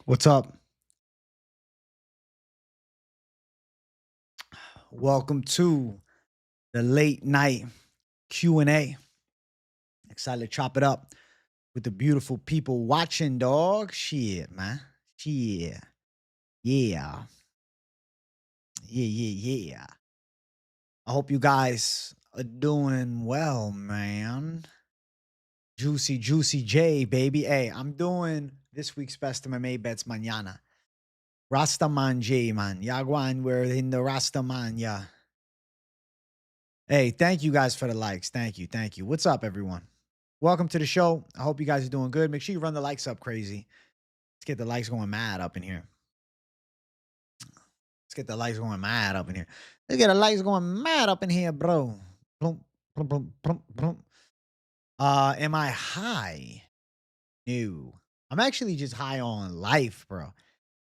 What's up? Welcome to the late night Q&A. Excited to chop it up with the beautiful people watching, dog. Shit, man. Shit. Yeah. Yeah. I hope you guys are doing well, man. Juicy J, baby. Hey, I'm doing this week's best MMA bets mañana. Rastaman J, man. Yagwan, we're in the Rastaman, yeah. Hey, thank you guys for the likes. Thank you. What's up, everyone? Welcome to the show. I hope you guys are doing good. Make sure you run the likes up crazy. Let's get the likes going mad up in here. Let's get the likes going mad up in here. Let's get the likes going mad up in here, bro. Plum, plum, plum, plum, plum. Am I high? No. I'm actually just high on life, bro.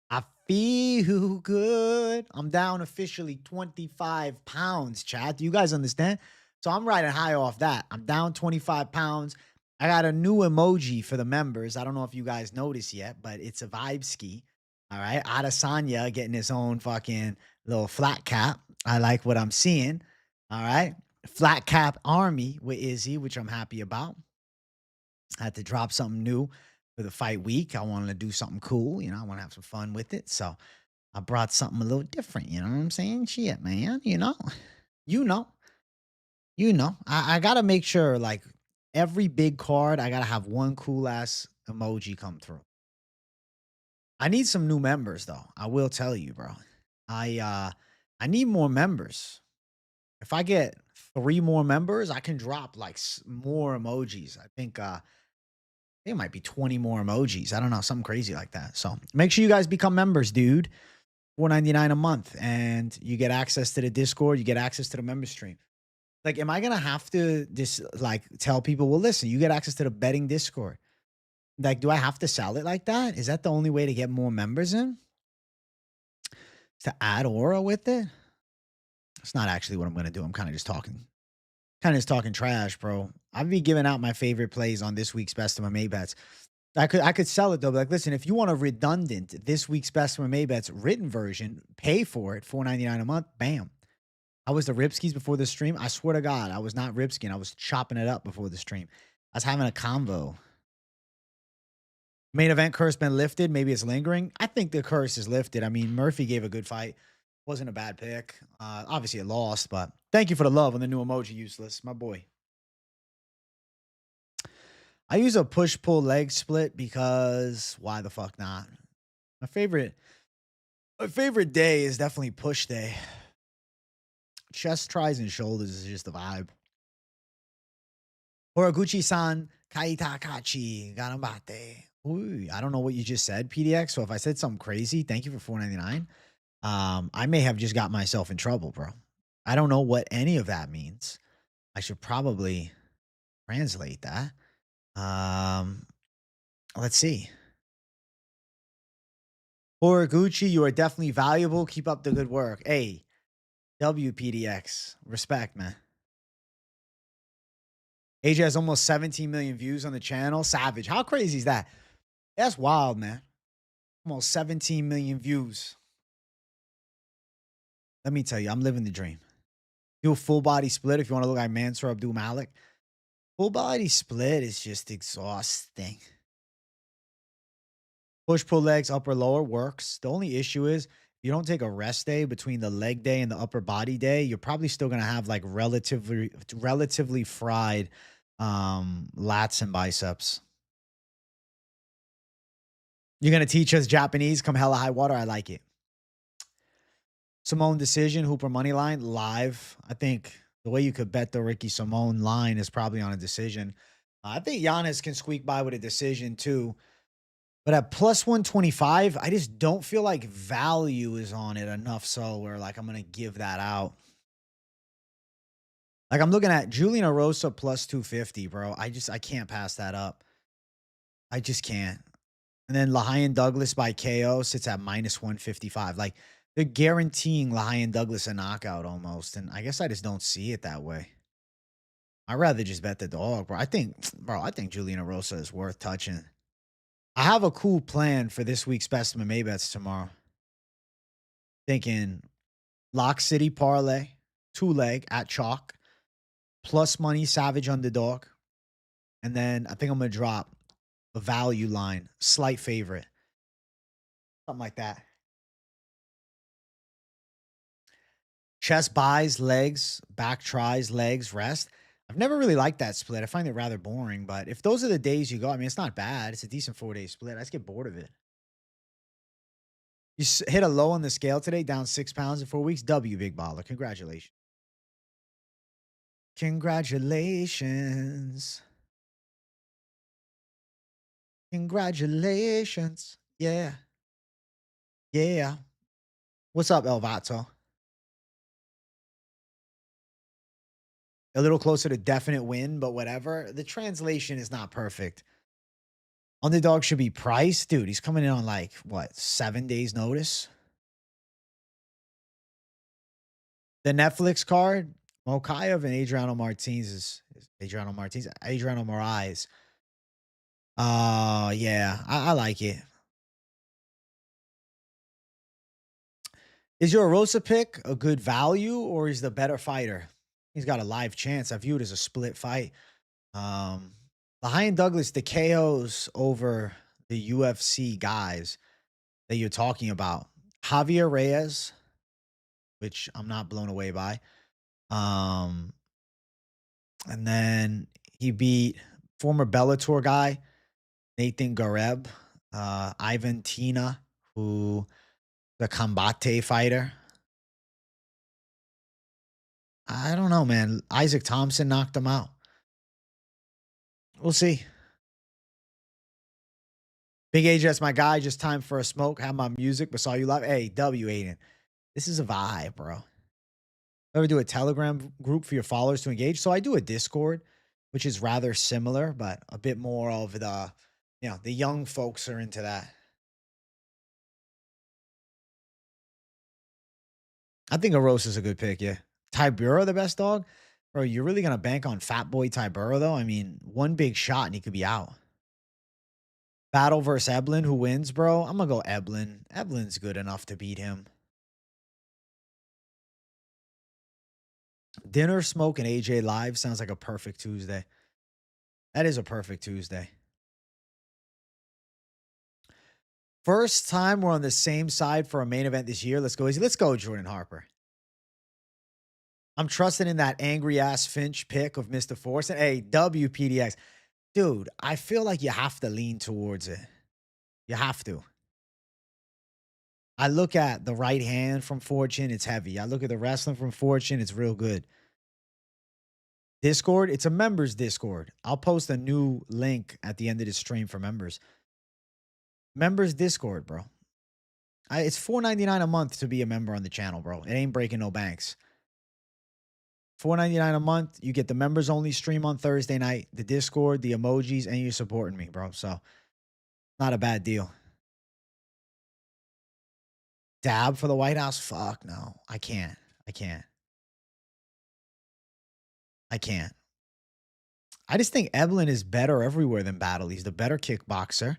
I feel good. I'm down officially 25 pounds, chat. Do you guys understand? So I'm riding high off that. I'm down 25 pounds. I got a new emoji for the members. I don't know if you guys noticed yet, but it's a vibe ski. All right. Adesanya getting his own fucking little flat cap. I like what I'm seeing. All right. Flat cap army with Izzy, which I'm happy about. I had to drop something new for the fight week. I wanted to do something cool. I want to have some fun with it. So I brought something a little different. You know what I'm saying? Shit, man. You know. I got to make sure, like, every big card, I got to have one cool ass emoji come through. I need some new members, though. I will tell you, bro. I need more members. If I get 3 more members, I can drop like more emojis. I think it might be 20 more emojis. I don't know, something crazy like that. So make sure you guys become members, dude. $4.99 a month, and you get access to the Discord. You get access to the member stream. Like, am I gonna have to just like tell people, well, listen, you get access to the betting Discord? Like, do I have to sell it like that? Is that the only way to get more members in? To add aura with it? It's not actually what I'm gonna do. I'm kind of just talking trash, bro. I'd be giving out my favorite plays on this week's best of MMA bets. I could sell it though. Like, listen, if you want a redundant this week's best MMA bets written version, pay for it, $4.99 a month. Bam. I was the Ripskis before the stream. I swear to God, I was not Ripskin. I was chopping it up before the stream. I was having a convo. Main event curse been lifted. Maybe it's lingering. I think the curse is lifted. I mean, Murphy gave a good fight. Wasn't a bad pick. Obviously, it lost, but thank you for the love on the new emoji, Useless. My boy. I use a push-pull leg split because why the fuck not? My favorite day is definitely push day. Chest tries and shoulders is just the vibe. Horiguchi-san, kaitakachi, ganabate. Ooh, I don't know what you just said, PDX. So if I said something crazy, thank you for $4.99. I may have just got myself in trouble, bro. I don't know what any of that means. I should probably translate that. Let's see. Horiguchi, you are definitely valuable. Keep up the good work. Hey, WPDX. Respect, man. AJ has almost 17 million views on the channel. Savage. How crazy is that? That's wild, man. Almost 17 million views. Let me tell you, I'm living the dream. Do a full body split if you want to look like Mansour Abdul-Malik. Full body split is just exhausting. Push, pull legs, upper, lower works. The only issue is you don't take a rest day between the leg day and the upper body day. You're probably still going to have like relatively fried lats and biceps. You're going to teach us Japanese come hella high water. I like it. Simone decision, Hooper Moneyline, live. I think the way you could bet the Ricky Simone line is probably on a decision. I think Giannis can squeak by with a decision too. But at plus 125, I just don't feel like value is on it enough so where like I'm going to give that out. Like I'm looking at Julian Erosa plus 250, bro. I can't pass that up. I just can't. And then Lahian Douglas by KO sits at minus 155. Like they're guaranteeing Lahian Douglas a knockout almost. And I guess I just don't see it that way. I'd rather just bet the dog, bro. I think Julian Erosa is worth touching. I have a cool plan for this week's Best MMA bets tomorrow. Thinking Lock City parlay, 2-leg at chalk, plus money Savage underdog. And then I think I'm going to drop a value line, slight favorite. Something like that. Chest buys, legs, back tries, legs, rest. I've never really liked that split. I find it rather boring, but if those are the days you go, I mean, it's not bad. It's a decent 4-day split. I just get bored of it. You hit a low on the scale today, down 6 pounds in 4 weeks. W, big baller. Congratulations. Congratulations. Congratulations. Yeah. Yeah. What's up, Elvato? A little closer to definite win, but whatever. The translation is not perfect. Underdog should be priced. Dude, he's coming in on like, what, 7 days notice? The Netflix card, Mokayev and Adriano Martinez Adriano Moraes. Yeah, I like it. Is your Erosa pick a good value or is the better fighter? He's got a live chance. I view it as a split fight. Behind Douglas, the KOs over the UFC guys that you're talking about. Javier Reyes, which I'm not blown away by. And then he beat former Bellator guy, Nathan Gareb, Ivan Tina, who the Combate fighter. I don't know, man. Isaac Thompson knocked him out. We'll see. Big Age, that's my guy. Just time for a smoke. Have my music, but saw you live. Hey, W Aiden. This is a vibe, bro. Ever do a Telegram group for your followers to engage? So I do a Discord, which is rather similar, but a bit more of the, the young folks are into that. I think Erosa is a good pick, yeah. Tybura, the best dog? Bro, you're really going to bank on Fat Boy Tybura, though? I mean, one big shot and he could be out. Battle versus Eblin, who wins, bro? I'm going to go Eblin. Eblin's good enough to beat him. Dinner, smoke, and AJ live sounds like a perfect Tuesday. That is a perfect Tuesday. First time we're on the same side for a main event this year. Let's go easy. Let's go, Jordan Harper. I'm trusting in that angry ass Finch pick of Mr. Force. And hey, WPDX. Dude, I feel like you have to lean towards it. You have to. I look at the right hand from Fortune, it's heavy. I look at the wrestling from Fortune, it's real good. Discord, it's a members Discord. I'll post a new link at the end of the stream for members. Members Discord, bro. It's $4.99 a month to be a member on the channel, bro. It ain't breaking no banks. $4.99 a month. You get the members only stream on Thursday night, the Discord, the emojis, and you're supporting me, bro. So, not a bad deal. Dab for the White House? Fuck no. I can't. I just think Eblin is better everywhere than Battle. He's the better kickboxer,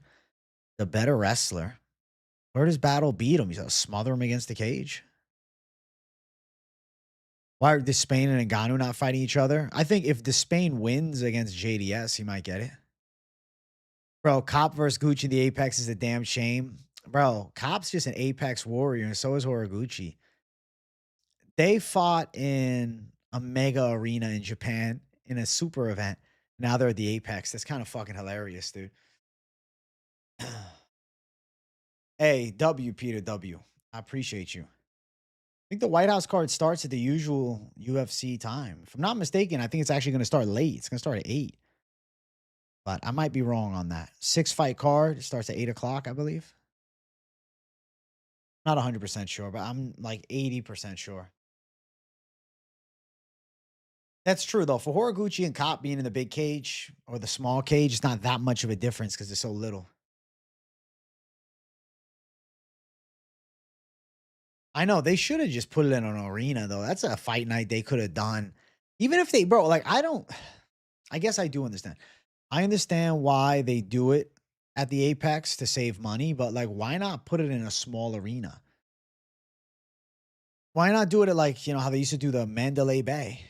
the better wrestler. Where does Battle beat him? He's gonna smother him against the cage. Why are Despain and Ngannou not fighting each other? I think if Despain wins against JDS, he might get it. Bro, Kape versus Gucci in the Apex is a damn shame. Bro, Kape's just an Apex warrior, and so is Horiguchi. They fought in a mega arena in Japan in a super event. Now they're at the Apex. That's kind of fucking hilarious, dude. Hey, W, Peter W. I appreciate you. I think the White House card starts at the usual UFC time. If I'm not mistaken, I think it's actually going to start late. It's going to start at 8. But I might be wrong on that. 6-fight card. It starts at 8 o'clock, I believe. Not 100% sure, but I'm like 80% sure. That's true, though. For Horiguchi and Kape being in the big cage or the small cage, it's not that much of a difference because it's so little. I know. They should have just put it in an arena, though. That's a fight night they could have done. Even if they, bro, like, I guess I do understand. I understand why they do it at the Apex to save money, but like, why not put it in a small arena? Why not do it at like, you know, how they used to do the Mandalay Bay?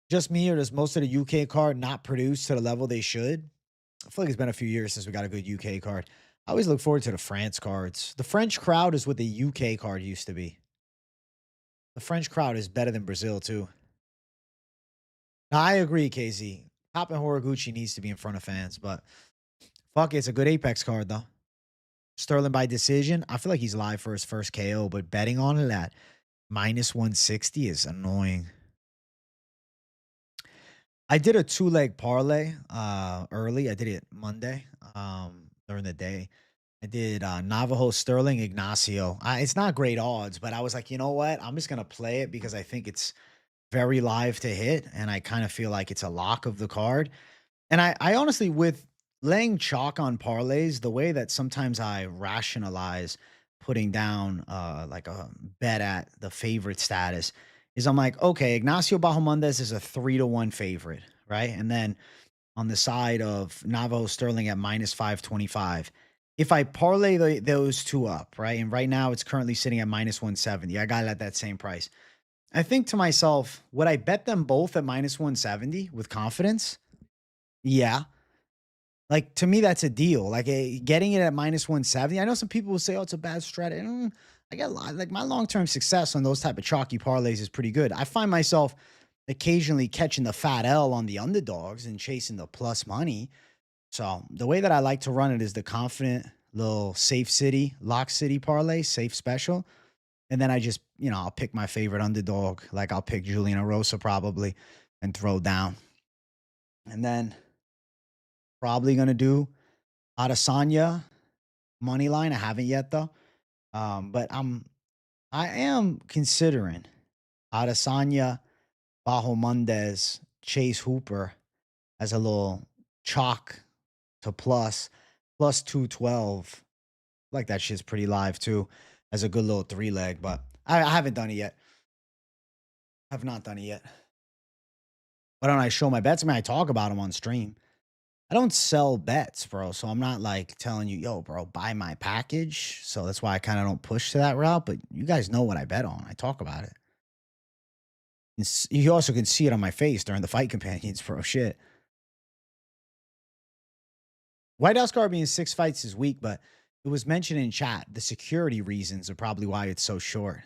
Just me, or does most of the UK card not produce to the level they should? I feel like it's been a few years since we got a good UK card. I always look forward to the France cards. The French crowd is what the UK card used to be. The French crowd is better than Brazil too. Now, I agree, KZ. Kape and Horiguchi needs to be in front of fans, but fuck it, it's a good Apex card though. Sterling by decision. I feel like he's live for his first KO, but betting on it at minus 160 is annoying. I did a 2-leg parlay early. I did it Monday during the day. I did Navajo, Sterling, Ignacio. It's not great odds, but I was like, you know what? I'm just going to play it because I think it's very live to hit, and I kind of feel like it's a lock of the card. And I honestly, with laying chalk on parlays, the way that sometimes I rationalize putting down like a bet at the favorite status is I'm like, okay, Ignacio Bahamondes is a 3-1 favorite, right? And then on the side of Navajo Sterling at minus 525. If I parlay those two up, right? And right now it's currently sitting at minus 170. I got it at that same price. I think to myself, would I bet them both at minus 170 with confidence? Yeah. Like, to me, that's a deal. Like, getting it at minus 170. I know some people will say, oh, it's a bad strategy. I get a lot. Like, my long-term success on those type of chalky parlays is pretty good. I find myself occasionally catching the fat L on the underdogs and chasing the plus money. So the way that I like to run it is the confident little safe city, lock city parlay, safe special. And then I just, you know, I'll pick my favorite underdog. Like, I'll pick Julian Erosa probably and throw down. And then probably going to do Adesanya Moneyline. I haven't yet though. But I am considering Adesanya, Bahamondes, Chase Hooper as a little chalk to plus 212. Like, that shit's pretty live too, as a good little 3-leg, but I haven't done it yet. Have not done it yet. Why don't I show my bets? I mean, I talk about them on stream. I don't sell bets, bro. So I'm not like telling you, yo, bro, buy my package. So that's why I kind of don't push to that route. But you guys know what I bet on. I talk about it. You also can see it on my face during the fight companions, bro. Shit. White House card being 6 fights is weak, but it was mentioned in chat. The security reasons are probably why it's so short.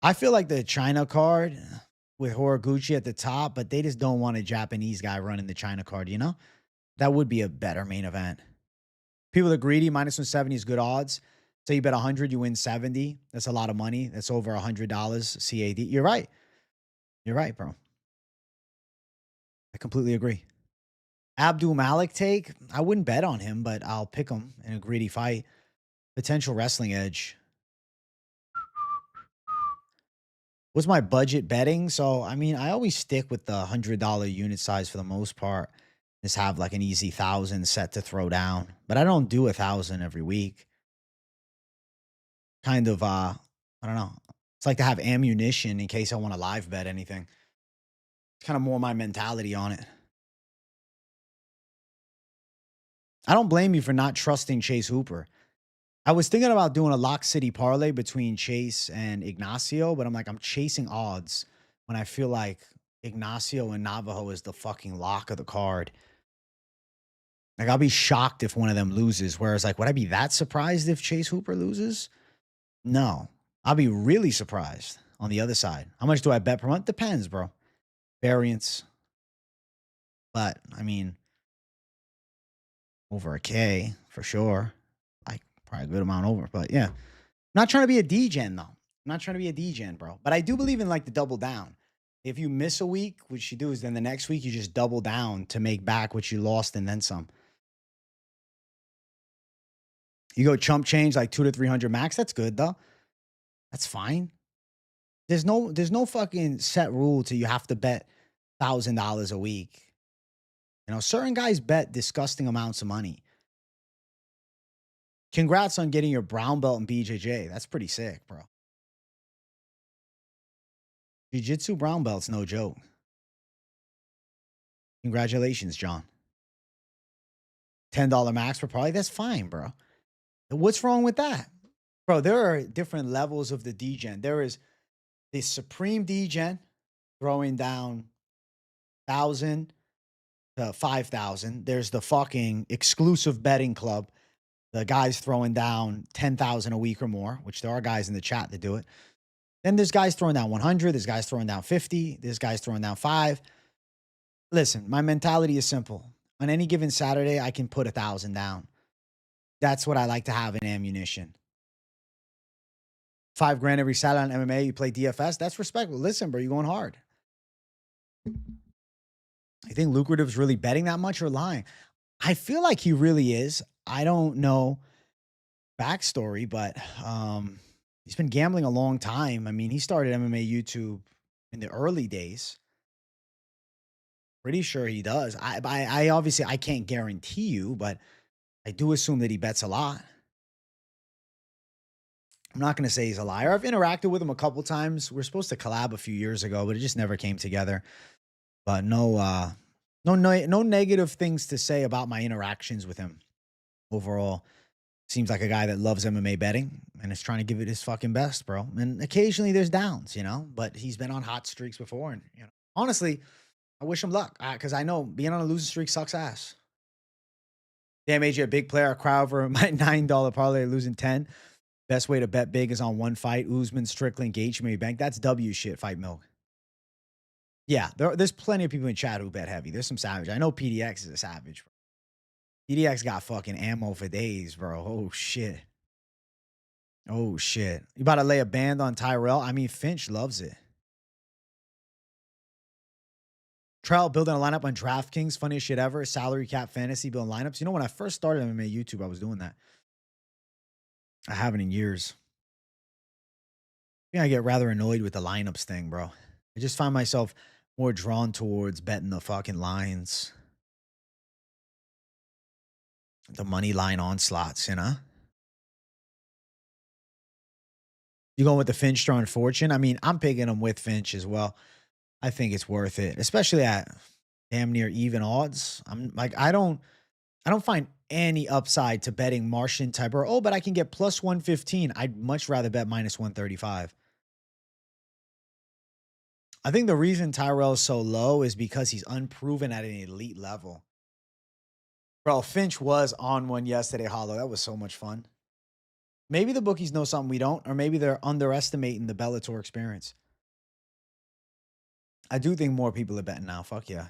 I feel like the China card with Horiguchi at the top, but they just don't want a Japanese guy running the China card, you know? That would be a better main event. People are greedy. Minus 170 is good odds. Say you bet 100, you win 70. That's a lot of money. That's over $100 CAD. You're right. You're right, bro. I completely agree. Abdul-Malik take, I wouldn't bet on him, but I'll pick him in a greedy fight. Potential wrestling edge. What's my budget betting? So, I mean, I always stick with the $100 unit size for the most part. Just have like an easy 1,000 set to throw down. But I don't do 1,000 every week. Kind of, I don't know. It's like to have ammunition in case I want to live bet anything. It's kind of more my mentality on it. I don't blame you for not trusting Chase Hooper. I was thinking about doing a lock city parlay between Chase and Ignacio, but I'm like, I'm chasing odds when I feel like Ignacio and Navajo is the fucking lock of the card. Like, I'll be shocked if one of them loses. Whereas, like, would I be that surprised if Chase Hooper loses? No. I'll be really surprised on the other side. How much do I bet per month? Depends, bro. Variance. But, I mean, over a K for sure. Like, probably a good amount over. But, yeah. Not trying to be a degen, though. I'm not trying to be a degen, bro. But I do believe in, like, the double down. If you miss a week, what you do is then the next week you just double down to make back what you lost and then some. You go chump change like 200 to 300 max. That's good though. That's fine. There's no fucking set rule to you have to bet $1,000 a week. You know, certain guys bet disgusting amounts of money. Congrats on getting your brown belt in BJJ. That's pretty sick, bro. Jiu-jitsu brown belt's no joke. Congratulations, John. $10 max per parlay. That's fine, bro. What's wrong with that? Bro, there are different levels of the degen. There is the supreme degen throwing down 1,000 to 5,000. There's the fucking exclusive betting club. The guys throwing down 10,000 a week or more, which there are guys in the chat that do it. Then there's guys throwing down 100. There's guys throwing down 50. There's guys throwing down 5. Listen, my mentality is simple. On any given Saturday, I can put 1,000 down. That's what I like to have in ammunition. $5,000 every Saturday on MMA. You play DFS. That's respectable. Listen, bro, you're going hard. You think Lucrative's really betting that much or lying? I feel like he really is. I don't know backstory, but he's been gambling a long time. I mean, he started MMA YouTube in the early days. Pretty sure he does. I obviously I can't guarantee you, but I do assume that he bets a lot. I'm not going to say he's a liar. I've interacted with him a couple times. We're supposed to collab a few years ago, but it just never came together. But no negative things to say about my interactions with him. Overall, seems like a guy that loves MMA betting and is trying to give it his fucking best, bro. And occasionally there's downs, but he's been on hot streaks before. And, honestly, I wish him luck because I know being on a losing streak sucks ass. Damn, AJ, a big player, Crowder, my $9 parlay losing 10. Best way to bet big is on one fight. Usman, Strickland, Gaethje, maybe bank. That's W shit, Fight Milk. Yeah, there's plenty of people in chat who bet heavy. There's some savage. I know PDX is a savage, bro. PDX got fucking ammo for days, bro. Oh, shit. Oh, shit. You about to lay a band on Tyrell? I mean, Finch loves it. Trout building a lineup on DraftKings. Funniest shit ever. Salary cap fantasy building lineups. When I first started MMA YouTube, I was doing that. I haven't in years. I think I get rather annoyed with the lineups thing, bro. I just find myself more drawn towards betting the fucking lines. The money line onslaughts, You going with the Finch throwing fortune? I mean, I'm picking him with Finch as well. I think it's worth it, especially at damn near even odds. I'm like, I don't find any upside to betting Martian Tybur. Oh, but I can get plus 115. I'd much rather bet minus 135. I think the reason Tyrell is so low is because he's unproven at an elite level. Bro, Finch was on one yesterday, Hollow. That was so much fun. Maybe the bookies know something we don't, or maybe they're underestimating the Bellator experience. I do think more people are betting now. Fuck yeah.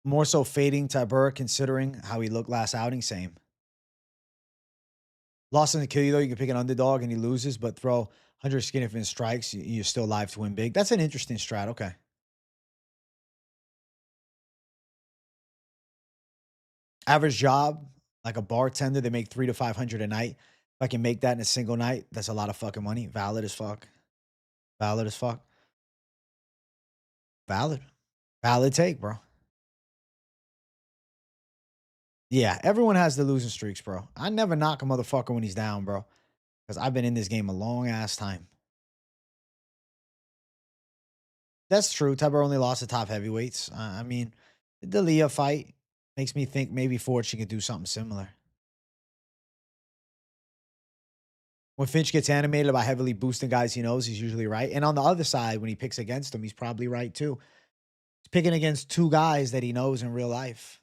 More so fading Tybur considering how he looked last outing. Same. Lost doesn't kill you, though. You can pick an underdog and he loses, but throw 100 significant strikes. You're still live to win big. That's an interesting strat. Okay. Average job, like a bartender, they make $300 to $500 a night. If I can make that in a single night, that's a lot of fucking money. Valid as fuck. Valid as fuck. Valid. Valid take, bro. Yeah, everyone has the losing streaks, bro. I never knock a motherfucker when he's down, bro. Because I've been in this game a long ass time. That's true. Tybur only lost the top heavyweights. I mean, the Leah fight makes me think maybe Fortune could do something similar. When Finch gets animated by heavily boosting guys he knows, he's usually right. And on the other side, when he picks against them, he's probably right too. He's picking against two guys that he knows in real life.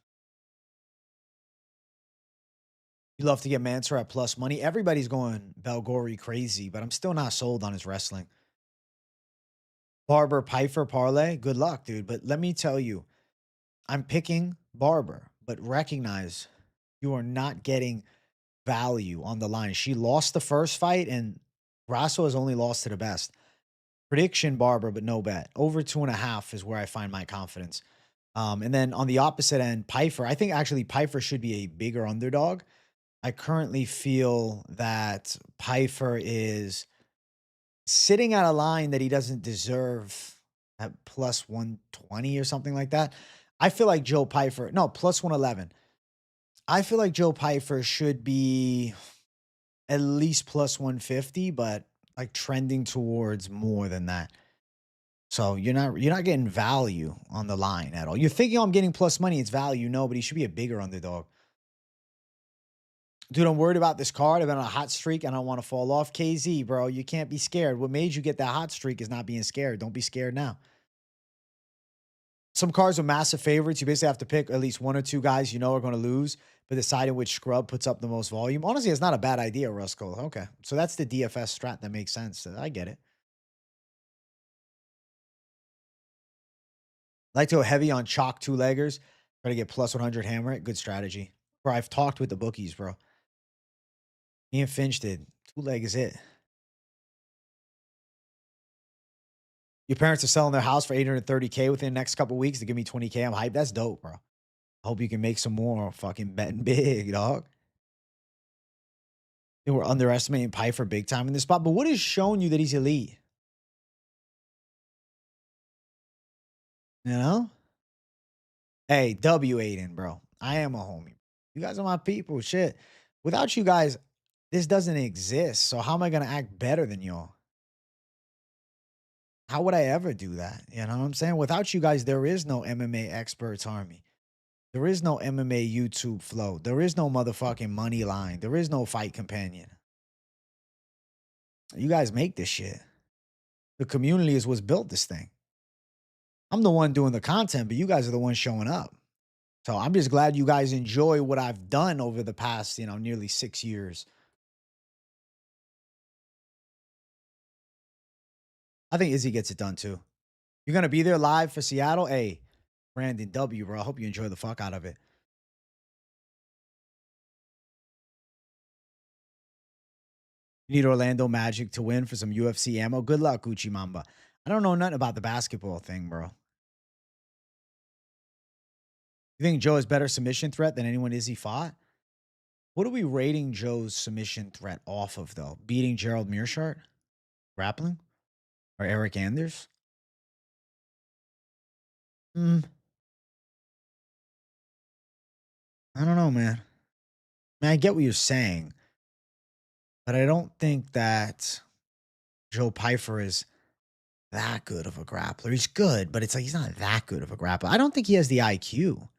You love to get Mansour at plus money. Everybody's going Belgaroui crazy, but I'm still not sold on his wrestling. Barber, Pyfer, parlay. Good luck, dude. But let me tell you, I'm picking Barber, but recognize you are not getting value on the line. She lost the first fight, and Grasso has only lost to the best. Prediction Barber, but no bet. Over 2.5 is where I find my confidence. And then on the opposite end, Pyfer. I think actually Pyfer should be a bigger underdog. I currently feel that Pyfer is sitting at a line that he doesn't deserve at plus 120 or something like that. I feel like Joe Pyfer, no, plus 111. I feel like Joe Pyfer should be at least plus 150, but like trending towards more than that. So you're not getting value on the line at all. You're thinking, oh, I'm getting plus money, it's value. No, but he should be a bigger underdog. Dude, I'm worried about this card. I've been on a hot streak and I don't want to fall off. KZ, bro, you can't be scared. What made you get that hot streak is not being scared. Don't be scared now. Some cards are massive favorites. You basically have to pick at least one or two guys you know are going to lose, but deciding which scrub puts up the most volume. Honestly, it's not a bad idea, Rusko. Okay. So that's the DFS strat that makes sense. I get it. Like to go heavy on chalk two leggers. Try to get plus 100 hammer it. Good strategy. Bro, I've talked with the bookies, bro. Me and Finch did. Two leg is it. Your parents are selling their house for 830K within the next couple weeks to give me 20K. I'm hyped. That's dope, bro. I hope you can make some more fucking betting big, dog. They were underestimating Pyfer big time in this spot. But what has shown you that he's elite? You know? Hey, W Aiden, bro. I am a homie. You guys are my people. Shit. Without you guys, this doesn't exist. So how am I gonna act better than y'all? How would I ever do that? You know what I'm saying? Without you guys, there is no MMA experts army. There is no MMA YouTube flow. There is no motherfucking Moneyline. There is no fight companion. You guys make this shit. The community is what's built this thing. I'm the one doing the content, but you guys are the ones showing up. So I'm just glad you guys enjoy what I've done over the past, nearly 6 years. I think Izzy gets it done too. You're going to be there live for Seattle? Hey, Brandon W, bro. I hope you enjoy the fuck out of it. You need Orlando Magic to win for some UFC ammo. Good luck, Gucci Mamba. I don't know nothing about the basketball thing, bro. You think Joe is better submission threat than anyone Izzy fought? What are we rating Joe's submission threat off of, though? Beating Gerald Mearshart? Grappling? Or Eric Anders? I don't know, man. I mean, I get what you're saying, but I don't think that Joe Pyfer is that good of a grappler. He's good, but it's like he's not that good of a grappler. I don't think he has the IQ.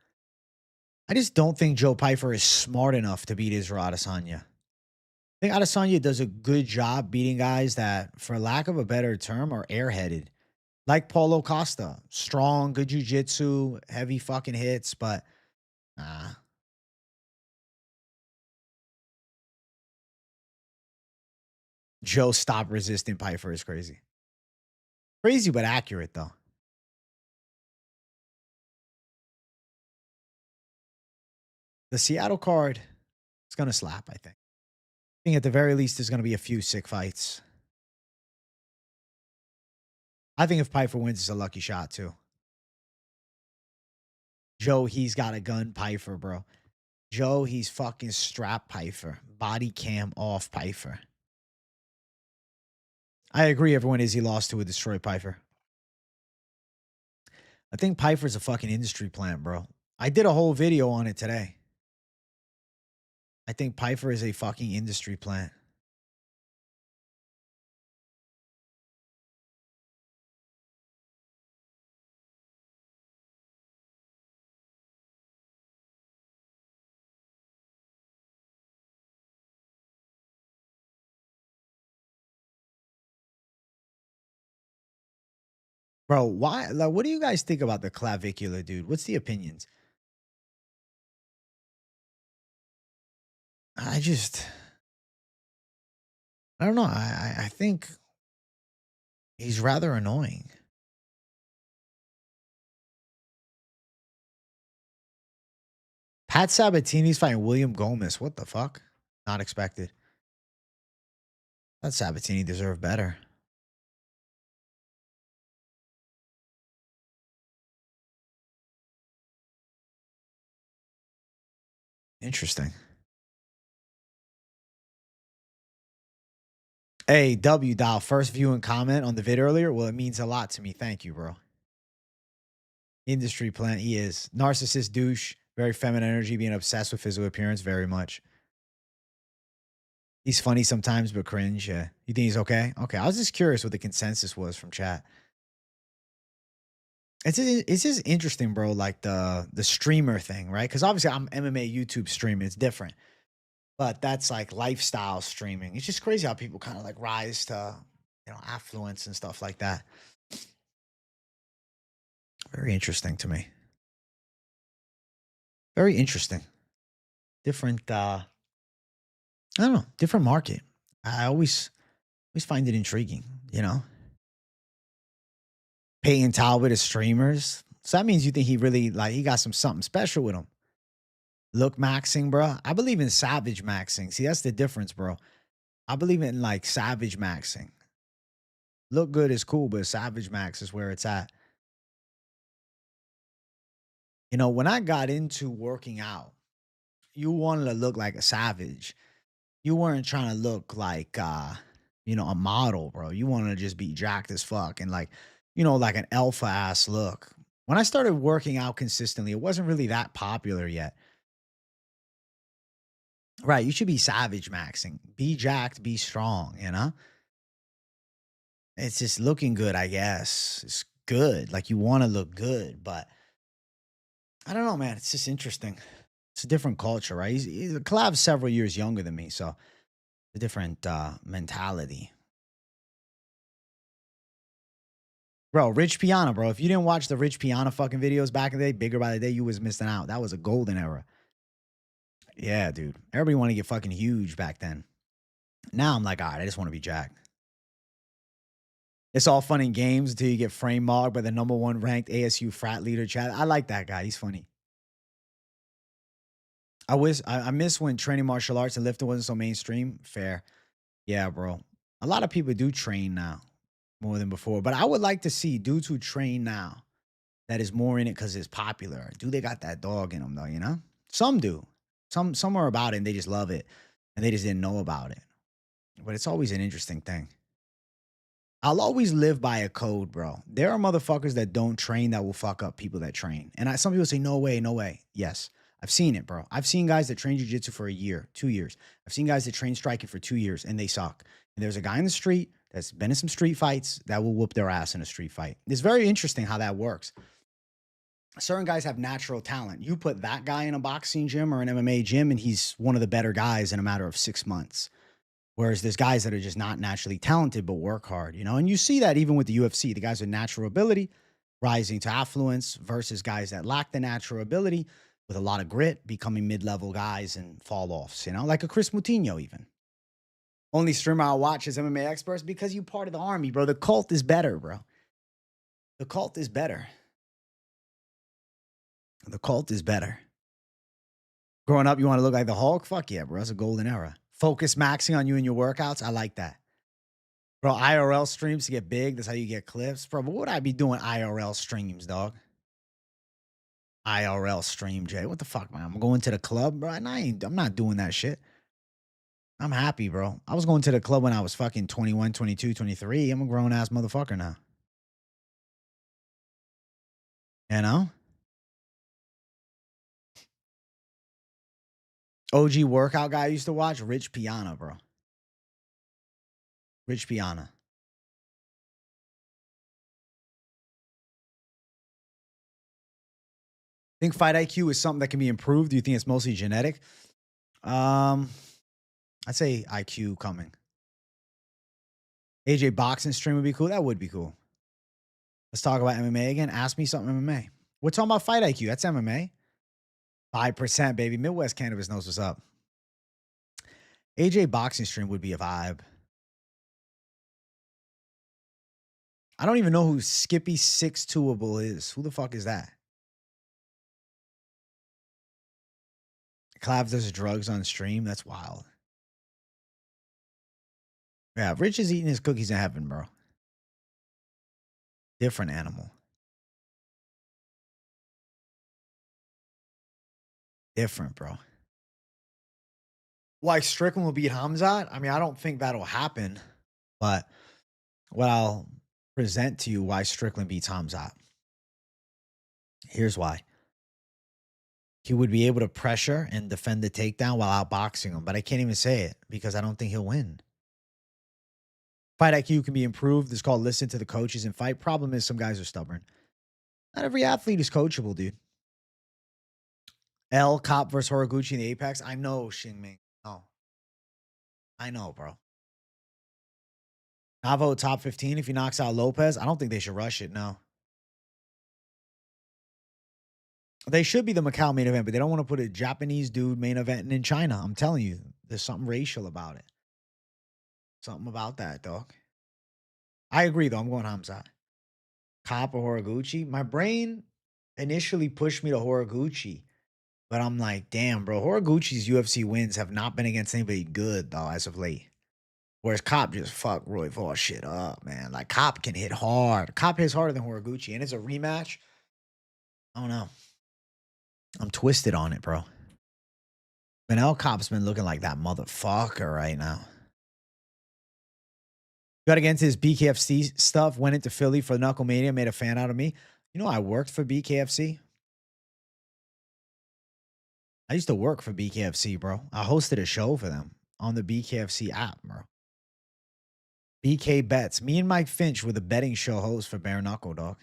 I just don't think Joe Pyfer is smart enough to beat Israel Adesanya. I think Adesanya does a good job beating guys that, for lack of a better term, are airheaded. Like Paulo Costa. Strong, good jiu-jitsu, heavy fucking hits, but Joe stop resisting Pyfer is crazy. Crazy but accurate, though. The Seattle card is going to slap, I think. I think at the very least, there's going to be a few sick fights. I think if Pyfer wins, it's a lucky shot, too. Joe, he's got a gun Pyfer, bro. Joe, he's fucking strap Pyfer. Body cam off Pyfer. I agree, everyone is he lost to a destroyed Pyfer. I think Pyfer's a fucking industry plant, bro. I did a whole video on it today. I think Pyfer is a fucking industry plant. Bro, why? Like, what do you guys think about the clavicular, dude? What's the opinions? I don't know. I think he's rather annoying. Pat Sabatini's fighting William Gomez. What the fuck? Not expected. Pat Sabatini deserved better. Interesting. Hey, W Dial, first view and comment on the vid earlier. Well, it means a lot to me. Thank you, bro. Industry plant, he is. Narcissist douche, very feminine energy, being obsessed with physical appearance very much. He's funny sometimes, but cringe. Yeah. You think he's okay? Okay. I was just curious what the consensus was from chat. It's just interesting, bro. Like the streamer thing, right? Because obviously I'm MMA YouTube streaming. It's different, but that's like lifestyle streaming. It's just crazy how people kind of like rise to affluence and stuff like that. Very interesting to me. Very interesting. Different. I don't know. Different market. I always find it intriguing. Paying Talbot as streamers. So that means you think he really like he got something special with him. Look maxing, bro. I believe in savage maxing. See, that's the difference, bro. I believe in like savage maxing. Look good is cool, but savage max is where it's at. When I got into working out, you wanted to look like a savage. You weren't trying to look like a model, bro. You wanted to just be jacked as fuck and like an alpha ass look. When I started working out consistently, it wasn't really that popular yet. Right. You should be savage maxing. Be jacked, be strong. It's just looking good, I guess. It's good. Like you want to look good, but I don't know, man. It's just interesting. It's a different culture, right? He's Collab's several years younger than me, so a different mentality. Bro, Rich Piana, bro. If you didn't watch the Rich Piana fucking videos back in the day, Bigger by the Day, you was missing out. That was a golden era. Yeah, dude. Everybody wanted to get fucking huge back then. Now I'm like, all right, I just want to be jacked. It's all fun and games until you get frame mogged by the #1 ranked ASU frat leader, Chad. I like that guy. He's funny. I miss when training martial arts and lifting wasn't so mainstream. Fair. Yeah, bro. A lot of people do train now more than before. But I would like to see dudes who train now that is more in it because it's popular. Do they got that dog in them though? Some do. Some are about it and they just love it. And they just didn't know about it. But it's always an interesting thing. I'll always live by a code, bro. There are motherfuckers that don't train that will fuck up people that train. And some people say, no way, no way. Yes. I've seen it, bro. I've seen guys that train jiu-jitsu for a year, 2 years. I've seen guys that train striking for 2 years and they suck. And there's a guy in the street that's been in some street fights that will whoop their ass in a street fight. It's very interesting how that works. Certain guys have natural talent. You put that guy in a boxing gym or an MMA gym and he's one of the better guys in a matter of 6 months. Whereas there's guys that are just not naturally talented but work hard, and you see that even with the UFC, the guys with natural ability rising to affluence versus guys that lack the natural ability with a lot of grit becoming mid-level guys and fall offs, like a Chris Moutinho even. Only streamer I'll watch is MMA experts because you part of the army, bro. The cult is better, bro. The cult is better. The cult is better. Growing up, you want to look like the Hulk? Fuck yeah, bro. That's a golden era. Focus maxing on you and your workouts. I like that. Bro, IRL streams to get big. That's how you get clips. Bro, but what would I be doing IRL streams, dog? IRL stream, Jay. What the fuck, man? I'm going to the club, bro. And I'm not doing that shit. I'm happy, bro. I was going to the club when I was fucking 21, 22, 23. I'm a grown ass motherfucker now. You know? OG workout guy I used to watch, Rich Piana, bro. Rich Piana. Think fight IQ is something that can be improved? Do you think it's mostly genetic? I'd say IQ coming. AJ boxing stream would be cool. That would be cool. Let's talk about MMA again. Ask me something MMA. We're talking about fight IQ. That's MMA. 5%, baby. Midwest Cannabis knows what's up. AJ boxing stream would be a vibe. I don't even know who Skippy 6-2able is. Who the fuck is that? Clav does drugs on stream. That's wild. Yeah, Rich is eating his cookies in heaven, bro. Different animal. Different, bro. Like Strickland will beat Hamzat? I mean, I don't think that'll happen. But what I'll present to you why Strickland beats Hamzat. Here's why. He would be able to pressure and defend the takedown while outboxing him. But I can't even say it because I don't think he'll win. Fight IQ can be improved. It's called listen to the coaches and fight. Problem is some guys are stubborn. Not every athlete is coachable, dude. L Cop versus Horiguchi in the Apex. I know, Xingming. No, I know, bro. Navo top 15 if he knocks out Lopez. I don't think they should rush it. No. They should be the Macau main event, but they don't want to put a Japanese dude main event in China. I'm telling you, there's something racial about it. Something about that, dog. I agree, though. I'm going Hamza. Kape or Horiguchi. My brain initially pushed me to Horiguchi, but I'm like, damn, bro. Horiguchi's UFC wins have not been against anybody good, though, as of late. Whereas Kape just fucked Royval shit up, man. Like, Kape can hit hard. Kape hits harder than Horiguchi, and it's a rematch. I don't know. I'm twisted on it, bro. Manel Cop's been looking like that motherfucker right now. Got against his BKFC stuff, went into Philly for Knuckle Mania, made a fan out of me. You know, I worked for BKFC. I used to work for BKFC, bro. I hosted a show for them on the BKFC app, bro. BK Bets. Me and Mike Finch were the betting show hosts for Bare Knuckle, dog.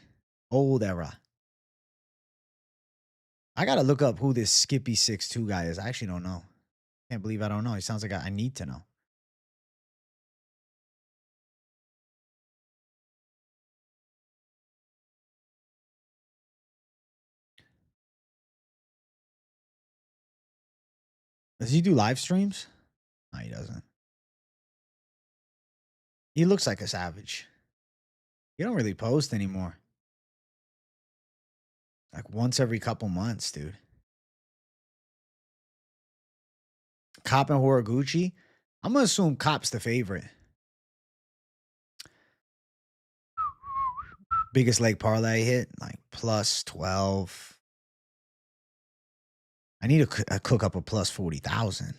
Old era. I got to look up who this Skippy 6'2" guy is. I actually don't know. Can't believe I don't know. He sounds like I need to know. Does he do live streams? No, he doesn't. He looks like a savage. He don't really post anymore. Like once every couple months, dude. Kape and Horiguchi. I'm going to assume Kape's the favorite. Biggest leg parlay hit, like plus 12. I need a cook up a plus 40,000.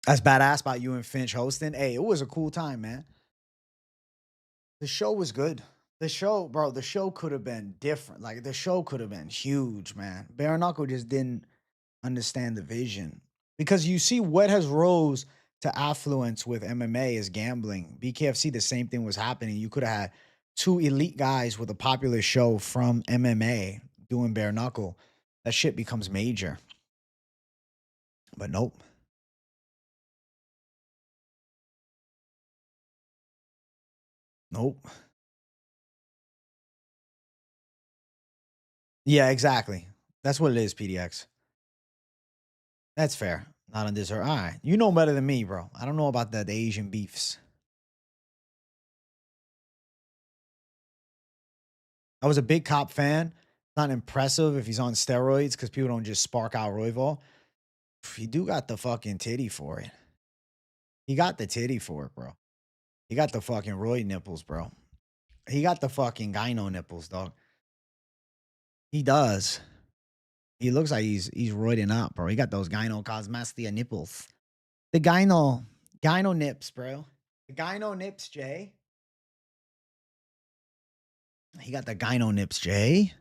That's badass about you and Finch hosting. Hey, it was a cool time, man. The show was good. The show, bro, the show could have been different. Like, the show could have been huge, man. Bare Knuckle just didn't understand the vision. Because you see what has rose to affluence with MMA is gambling. BKFC, the same thing was happening. You could have had two elite guys with a popular show from MMA doing bare knuckle. That shit becomes major. But nope. Nope. Yeah, exactly. That's what it is, PDX. That's fair. Not on this. All right. You know better than me, bro. I don't know about the Asian beefs. I was a big Cop fan. Not impressive if he's on steroids because people don't just spark out Royval. He do got the fucking titty for it. He got the titty for it, bro. He got the fucking Roy nipples, bro. He got the fucking gyno nipples, dog. He does. He looks like he's roiding up, bro. He got those gyno cosmastia nipples. The gyno nips, bro. The gyno nips, Jay. He got the gyno nips, Jay.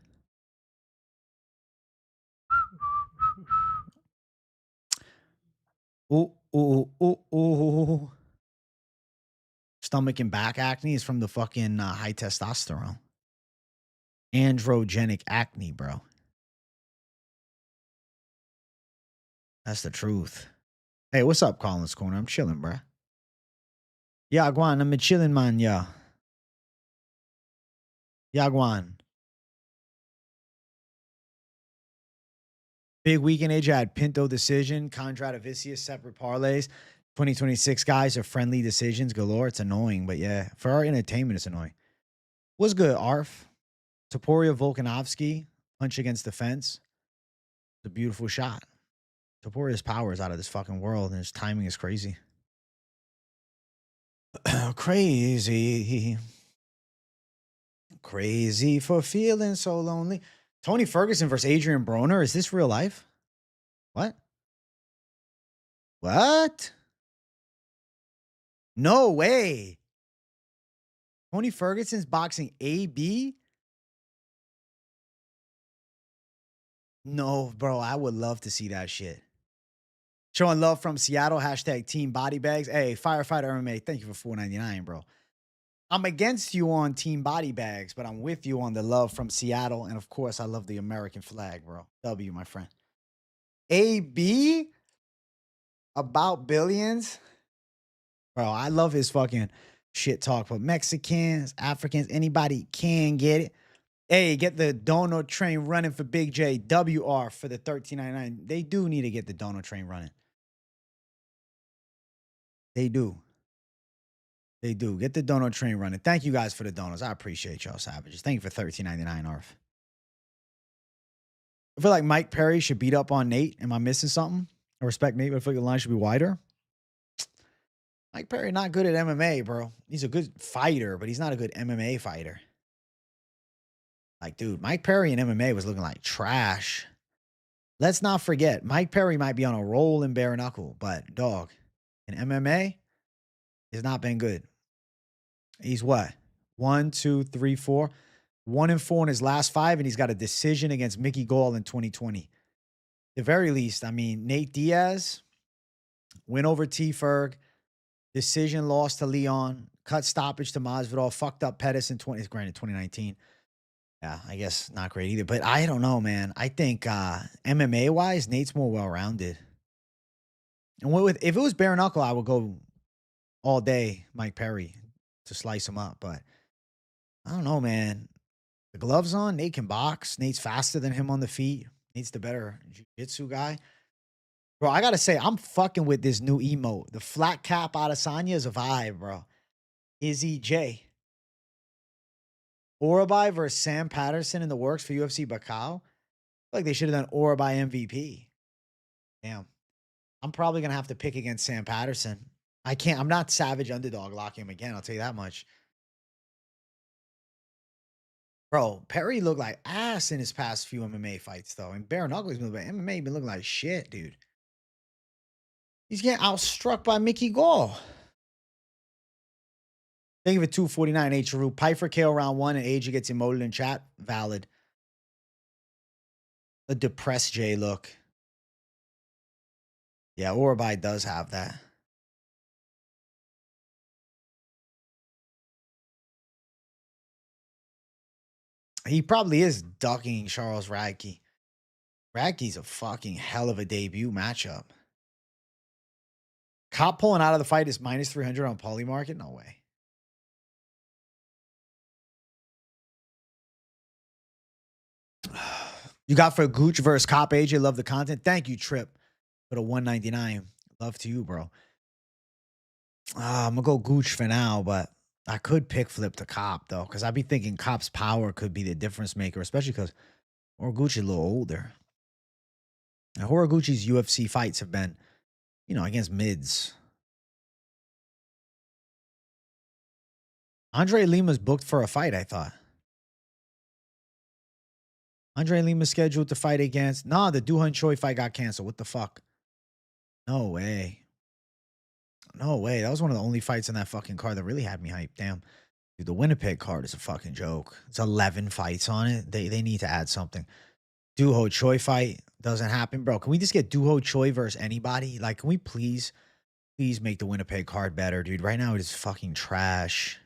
Ooh, ooh, ooh, ooh. Stomach and back acne is from the fucking high testosterone. Androgenic acne, bro. That's the truth. Hey, what's up, Collins Corner? I'm chilling, bro. Yeah, Guan, I'm a chilling man, yeah. Yeah, Guan. Big weekend age. I had Pinto decision, Conrad Avicius, separate parlays. 2026 guys are friendly decisions galore. It's annoying, but yeah, for our entertainment, it's annoying. What's good, Arf? Topuria Volkanovski, punch against the fence. It's a beautiful shot. Topuria's power is out of this fucking world, and his timing is crazy. Crazy. Crazy for feeling so lonely. Tony Ferguson versus Adrian Broner. Is this real life? What? What? No way. Tony Ferguson's boxing AB? No, bro. I would love to see that shit. Showing love from Seattle. Hashtag Team Body Bags. Hey, Firefighter MMA. Thank you for $4.99, bro. I'm against you on team body bags, but I'm with you on the love from Seattle. And of course, I love the American flag, bro. W, my friend. AB about billions. Bro, I love his fucking shit talk. But Mexicans, Africans, anybody can get it. Hey, get the donut train running for Big J. WR for the 13.99. They do need to get the donut train running. They do. They do. Get the donut train running. Thank you guys for the donuts. I appreciate y'all savages. Thank you for 13.99, Arf. I feel like Mike Perry should beat up on Nate. Am I missing something? I respect Nate, but I feel like the line should be wider. Mike Perry not good at MMA, bro. He's a good fighter, but he's not a good MMA fighter. Like, dude, Mike Perry in MMA was looking like trash. Let's not forget, Mike Perry might be on a roll in bare knuckle, but dog, in MMA, has not been good. He's what? 1, 2, 3, 4. 1-4 in his last 5, and he's got a decision against Mickey Gall in 2020. At the very least, I mean, Nate Diaz, win over T. Ferg, decision loss to Leon, cut stoppage to Masvidal, fucked up Pettis in 2019. Yeah, I guess not great either. But I don't know, man. I think MMA-wise, Nate's more well-rounded. And if it was bare knuckle, I would go all day Mike Perry to slice him up. But I don't know, man. The gloves on, Nate can box. Nate's faster than him on the feet. Nate's the better jiu-jitsu guy. Bro, I got to say, I'm fucking with this new emote. The flat cap Adesanya is a vibe, bro. Izzy J. Orabai versus Sam Patterson in the works for UFC Bacau. Like they should have done Orabai MVP. Damn. I'm probably going to have to pick against Sam Patterson. I'm not savage underdog locking him again. I'll tell you that much. Bro, Perry looked like ass in his past few MMA fights, though. And bare knuckles, but MMA been looking like shit, dude. He's getting outstruck by Mickey Gall. Thank you for 249, H. Charu. Pyfer KO round 1 and AJ gets emoted in chat. Valid. A depressed J look. Yeah, Orabai does have that. He probably is ducking Charles Radke. Radke's a fucking hell of a debut matchup. Kape pulling out of the fight is minus 300 on Poly Market? No way. You got for Gooch versus Kape. AJ, love the content. Thank you, Trip, for the 199. Love to you, bro. I'm going to go Gooch for now, but I could pick flip to Kape, though, because I'd be thinking Kape's power could be the difference maker, especially because Horiguchi is a little older. And Horiguchi's UFC fights have been, against mids. Andre Lima's booked for a fight, I thought. Andre Lima's scheduled to fight against... Nah, the Duhan Choi fight got canceled. What the fuck? No way. No way. That was one of the only fights in that fucking card that really had me hyped. Damn. Dude, the Winnipeg card is a fucking joke. It's 11 fights on it. They need to add something. Duho Choi fight doesn't happen. Bro, can we just get Duho Choi versus anybody? Like, can we please make the Winnipeg card better, dude? Right now, it is fucking trash.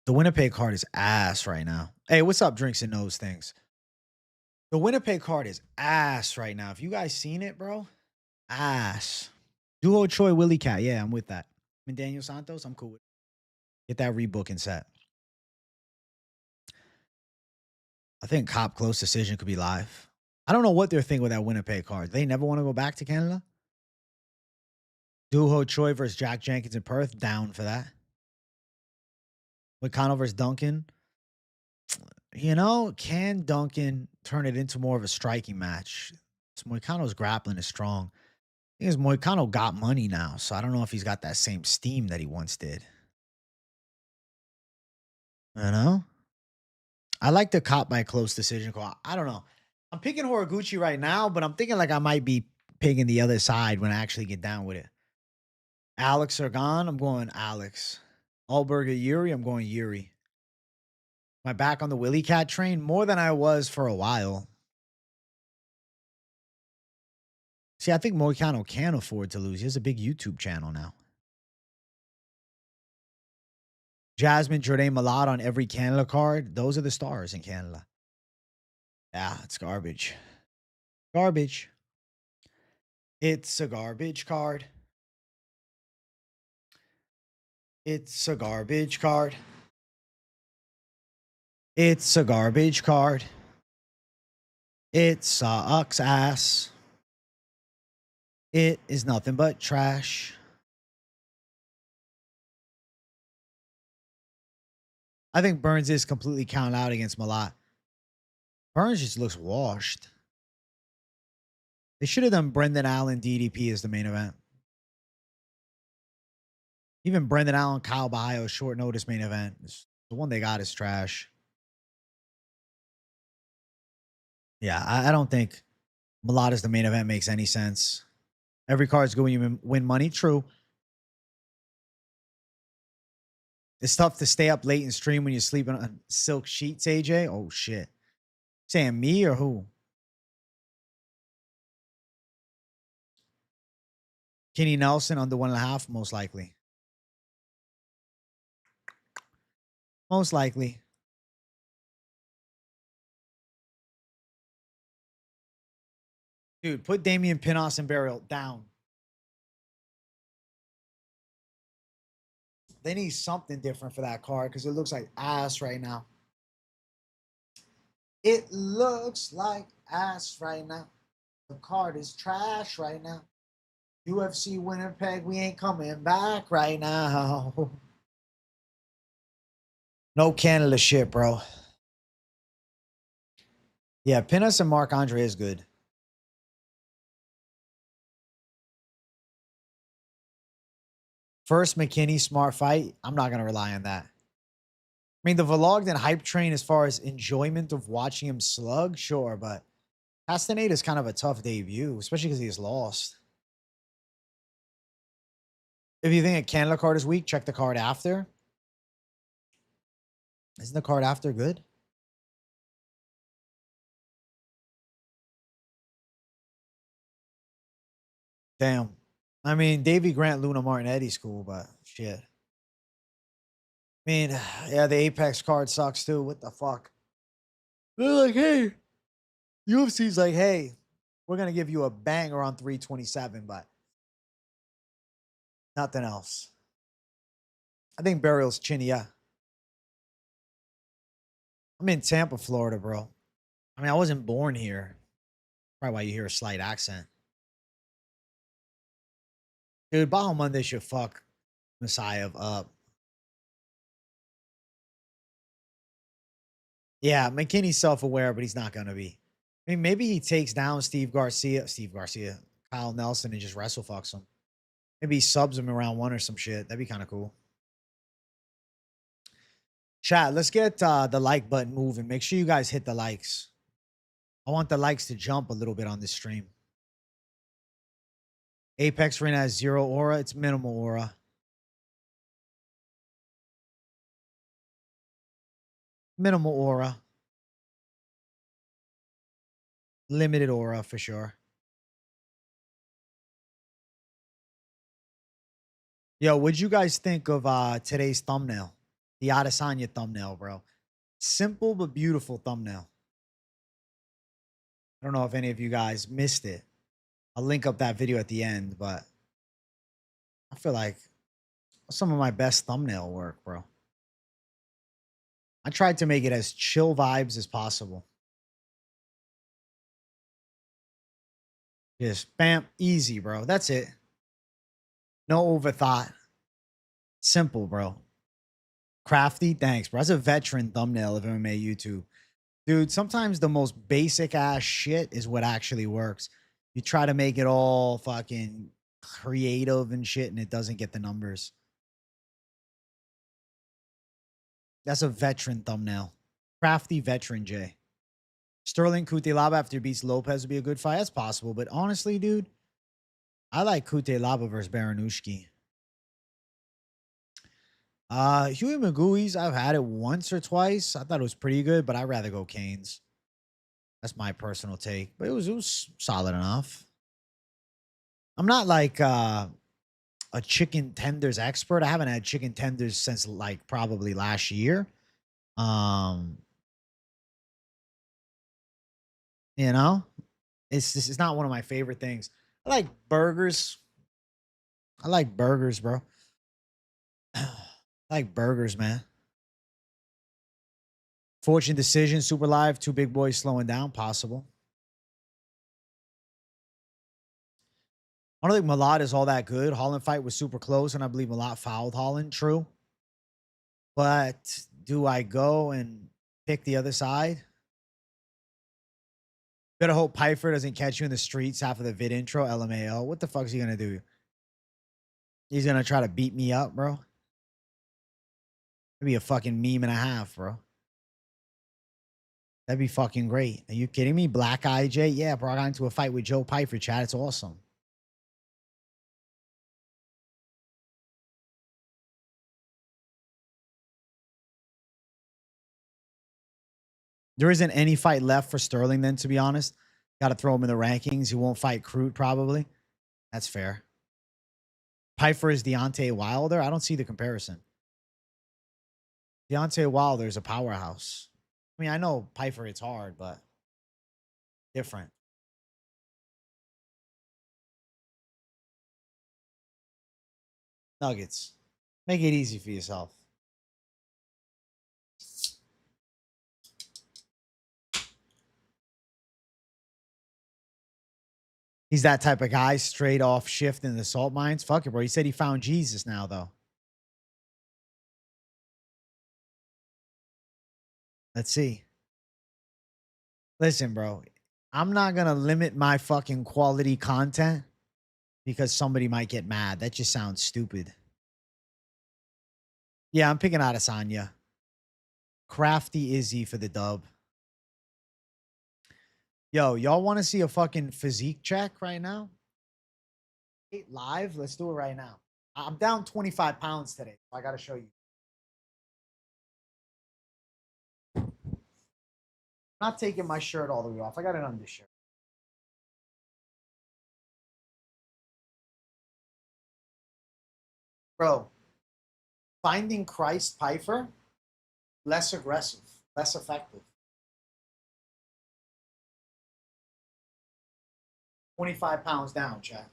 The Winnipeg card is ass right now. Hey, what's up, Drinks and Those Things? The Winnipeg card is ass right now. If you guys seen it, bro, ass. Duho Choi, Willie Cat. Yeah, I'm with that. And Daniel Santos, I'm cool with it. Get that rebooking set. I think Kape close decision could be live. I don't know what they're thinking with that Winnipeg card. They never want to go back to Canada? Duho Choi versus Jack Jenkins in Perth. Down for that. McConnell versus Duncan. Can Duncan turn it into more of a striking match? Moicano's grappling is strong. The thing is, Moicano got money now, so I don't know if he's got that same steam that he once did. I like the Kape by close decision call. I don't know. I'm picking Horiguchi right now, but I'm thinking like I might be picking the other side when I actually get down with it. Alex Ergan, I'm going Alex. Allberger Yuri, I'm going Yuri. Am I back on the Willie Cat train? More than I was for a while. See, I think Moicano can afford to lose. He has a big YouTube channel now. Jasmine Jordan Malott on every Canada card. Those are the stars in Canada. Yeah, it's garbage. Garbage. It's a garbage card. It's a garbage card. It's a garbage card. It sucks ass. It is nothing but trash. I think Burns is completely counted out against Malott. Burns just looks washed. They should have done Brendan Allen DDP as the main event. Even Brendan Allen, Kyle Bahio, short notice main event. The one they got is trash. Yeah, I don't think Malott as the main event makes any sense. Every card's good when you win money. True. It's tough to stay up late and stream when you're sleeping on silk sheets, AJ. Oh, shit. Saying me or who? Kenny Nelson under 1.5, most likely. Most likely. Dude, put Damian Pinhas and Burial down. They need something different for that card because it looks like ass right now. It looks like ass right now. The card is trash right now. UFC Winnipeg, we ain't coming back right now. No Canada shit, bro. Yeah, Pinhas and Marc Andre is good. First McKinney smart fight. I'm not going to rely on that. I mean, the Vlogged and hype train as far as enjoyment of watching him slug, sure, but Castaneda is kind of a tough debut, especially because he's lost. If you think a Canada card is weak, check the card after. Isn't the card after good? Damn. I mean, Davey Grant, Luna Martinetti's cool, but shit. I mean, yeah, the Apex card sucks too. What the fuck? They're like, hey, UFC's like, hey, we're going to give you a banger on 327, but nothing else. I think Burial's chinny, yeah. I'm in Tampa, Florida, bro. I mean, I wasn't born here. Probably why you hear a slight accent. Dude, Bajo Monday should fuck Messiah up. Yeah, McKinney's self-aware, but he's not going to be. I mean, maybe he takes down Steve Garcia, Kyle Nelson, and just wrestle fucks him. Maybe he subs him in round 1 or some shit. That'd be kind of cool. Chat, let's get the like button moving. Make sure you guys hit the likes. I want the likes to jump a little bit on this stream. Apex Arena has 0 aura. It's minimal aura. Minimal aura. Limited aura for sure. Yo, what'd you guys think of today's thumbnail? The Adesanya thumbnail, bro. Simple but beautiful thumbnail. I don't know if any of you guys missed it. I'll link up that video at the end, but I feel like some of my best thumbnail work, bro. I tried to make it as chill vibes as possible. Just bam, easy, bro. That's it. No overthought. Simple, bro. Crafty, thanks, bro. That's a veteran thumbnail of MMA YouTube. Dude, sometimes the most basic ass shit is what actually works. You try to make it all fucking creative and shit, and it doesn't get the numbers. That's a veteran thumbnail. Crafty veteran J. Sterling Kutelaba after he beats Lopez would be a good fight. That's possible, but honestly, dude, I like Kutelaba versus Baranushki. Huey Magui's, I've had it once or twice. I thought it was pretty good, but I'd rather go Canes. That's my personal take. But it was solid enough. I'm not like a chicken tenders expert. I haven't had chicken tenders since like probably last year. Um, you know, this is not one of my favorite things. I like burgers. I like burgers, bro. I like burgers, man. Fortune decision, super live, two big boys slowing down, possible. I don't think Malott is all that good. Holland fight was super close, and I believe Malott fouled Holland. True. But do I go and pick the other side? Better hope Pyfer doesn't catch you in the streets after the vid intro. LMAO. What the fuck is he gonna do? He's gonna try to beat me up, bro. That'd be a fucking meme and a half, bro. That'd be fucking great. Are you kidding me? Black IJ? Yeah, bro. I got into a fight with Joe Pyfer, chat. It's awesome. There isn't any fight left for Sterling, then, to be honest. Got to throw him in the rankings. He won't fight Crute, probably. That's fair. Pyfer is Deontay Wilder. I don't see the comparison. Deontay Wilder is a powerhouse. I mean, I know Pyfer, it's hard, but different. Nuggets. Make it easy for yourself. He's that type of guy, straight off shift in the salt mines. Fuck it, bro. He said he found Jesus now, though. Let's see. Listen, bro. I'm not going to limit my fucking quality content because somebody might get mad. That just sounds stupid. Yeah, I'm picking Adesanya. Crafty Izzy for the dub. Yo, y'all want to see a fucking physique check right now? Live? Let's do it right now. I'm down 25 pounds today. I got to show you. I'm not taking my shirt all the way off. I got an undershirt. Bro, finding Christ Pyfer, less aggressive, less effective. 25 pounds down, chat.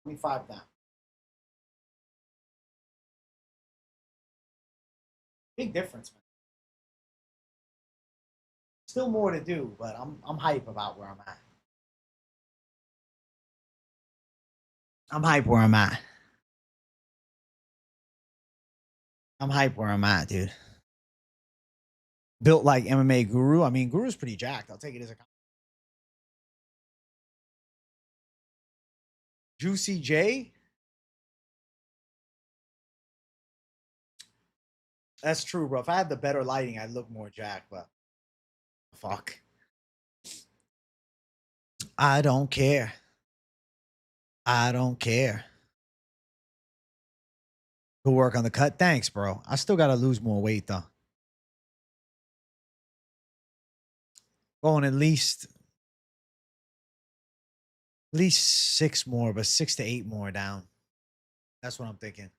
25 down. Big difference, man. Still more to do, but I'm hype about where I'm at. I'm hype where I'm at. I'm hype where I'm at, dude. Built like MMA Guru. I mean, Guru's pretty jacked. I'll take it as a Juicy J. That's true, bro. If I had the better lighting, I'd look more jacked, but fuck. I don't care. I don't care. Good work on the cut. Thanks, bro. I still got to lose more weight, though. Going at least 6 more, but 6 to 8 more down. That's what I'm thinking.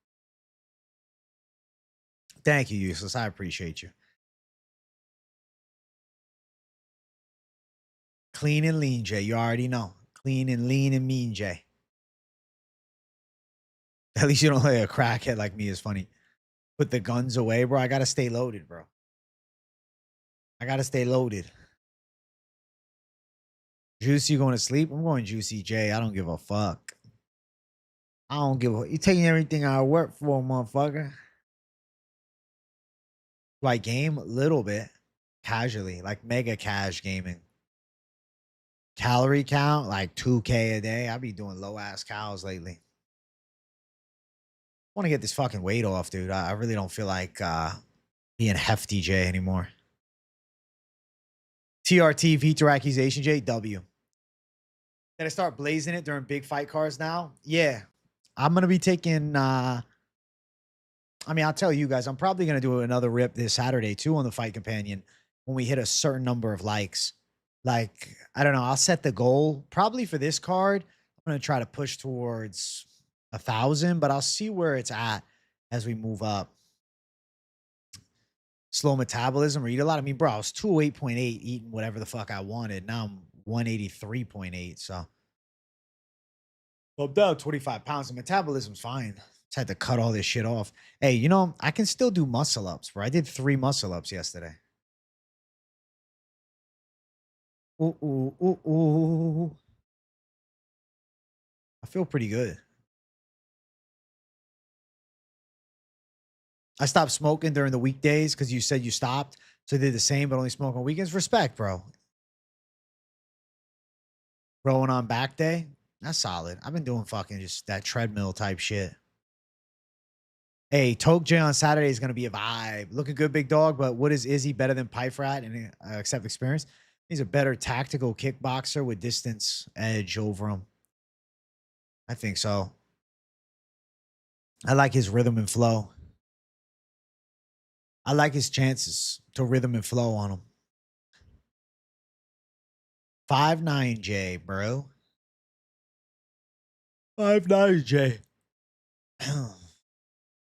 Thank you, Useless. I appreciate you. Clean and lean, Jay. You already know. Clean and lean and mean, Jay. At least you don't lay a crackhead like me is funny. Put the guns away, bro. I got to stay loaded, bro. I got to stay loaded. Juicy going to sleep? I'm going Juicy J. I don't give a fuck. I don't give a... You taking everything I work for, motherfucker. Do I game? A little bit. Casually. Like mega cash gaming. Calorie count? Like 2K a day. I be doing low-ass cows lately. I want to get this fucking weight off, dude. I really don't feel like being hefty J anymore. TRT, veto accusation, JW. Did I start blazing it during big fight cards now? Yeah. I'm going to be taking, I mean, I'll tell you guys, I'm probably going to do another rip this Saturday too on the Fight Companion when we hit a certain number of likes. Like, I don't know. I'll set the goal probably for this card. I'm gonna try to push towards 1,000, but I'll see where it's at as we move up. Slow metabolism or eat a lot. I mean, bro, I was 208.8 eating whatever the fuck I wanted. Now I'm 183.8. So I'm down 25 pounds. The metabolism's fine. Just had to cut all this shit off. Hey, you know, I can still do muscle ups, bro. I did 3 muscle ups yesterday. Ooh, ooh, ooh, ooh. I feel pretty good. I stopped smoking during the weekdays because you said you stopped. So I did the same, but only smoke on weekends. Respect, bro. Rolling on back day. That's solid. I've been doing fucking just that treadmill type shit. Hey, Toke J on Saturday is going to be a vibe. Looking good, big dog, but what is Izzy better than Pyfer at and except experience? He's a better tactical kickboxer with distance edge over him. I think so. I like his rhythm and flow. I like his chances to rhythm and flow on him. 5'9", bro. 5'9",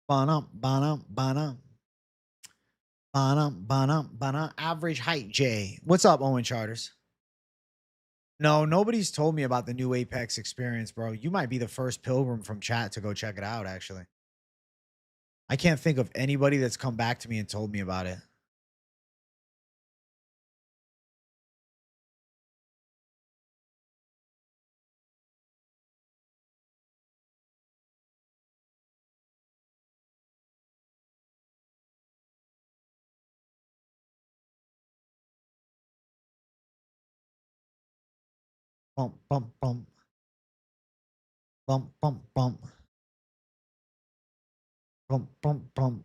Bonum, bonum, bonum. Bonum, bonum, bonum. Average height, J. What's up, Owen Charters? No, nobody's told me about the new Apex experience, bro. You might be the first pilgrim from chat to go check it out, actually. I can't think of anybody that's come back to me and told me about it. Bump, bump, bump. Bump, bump, bump. Bump, bump, bump.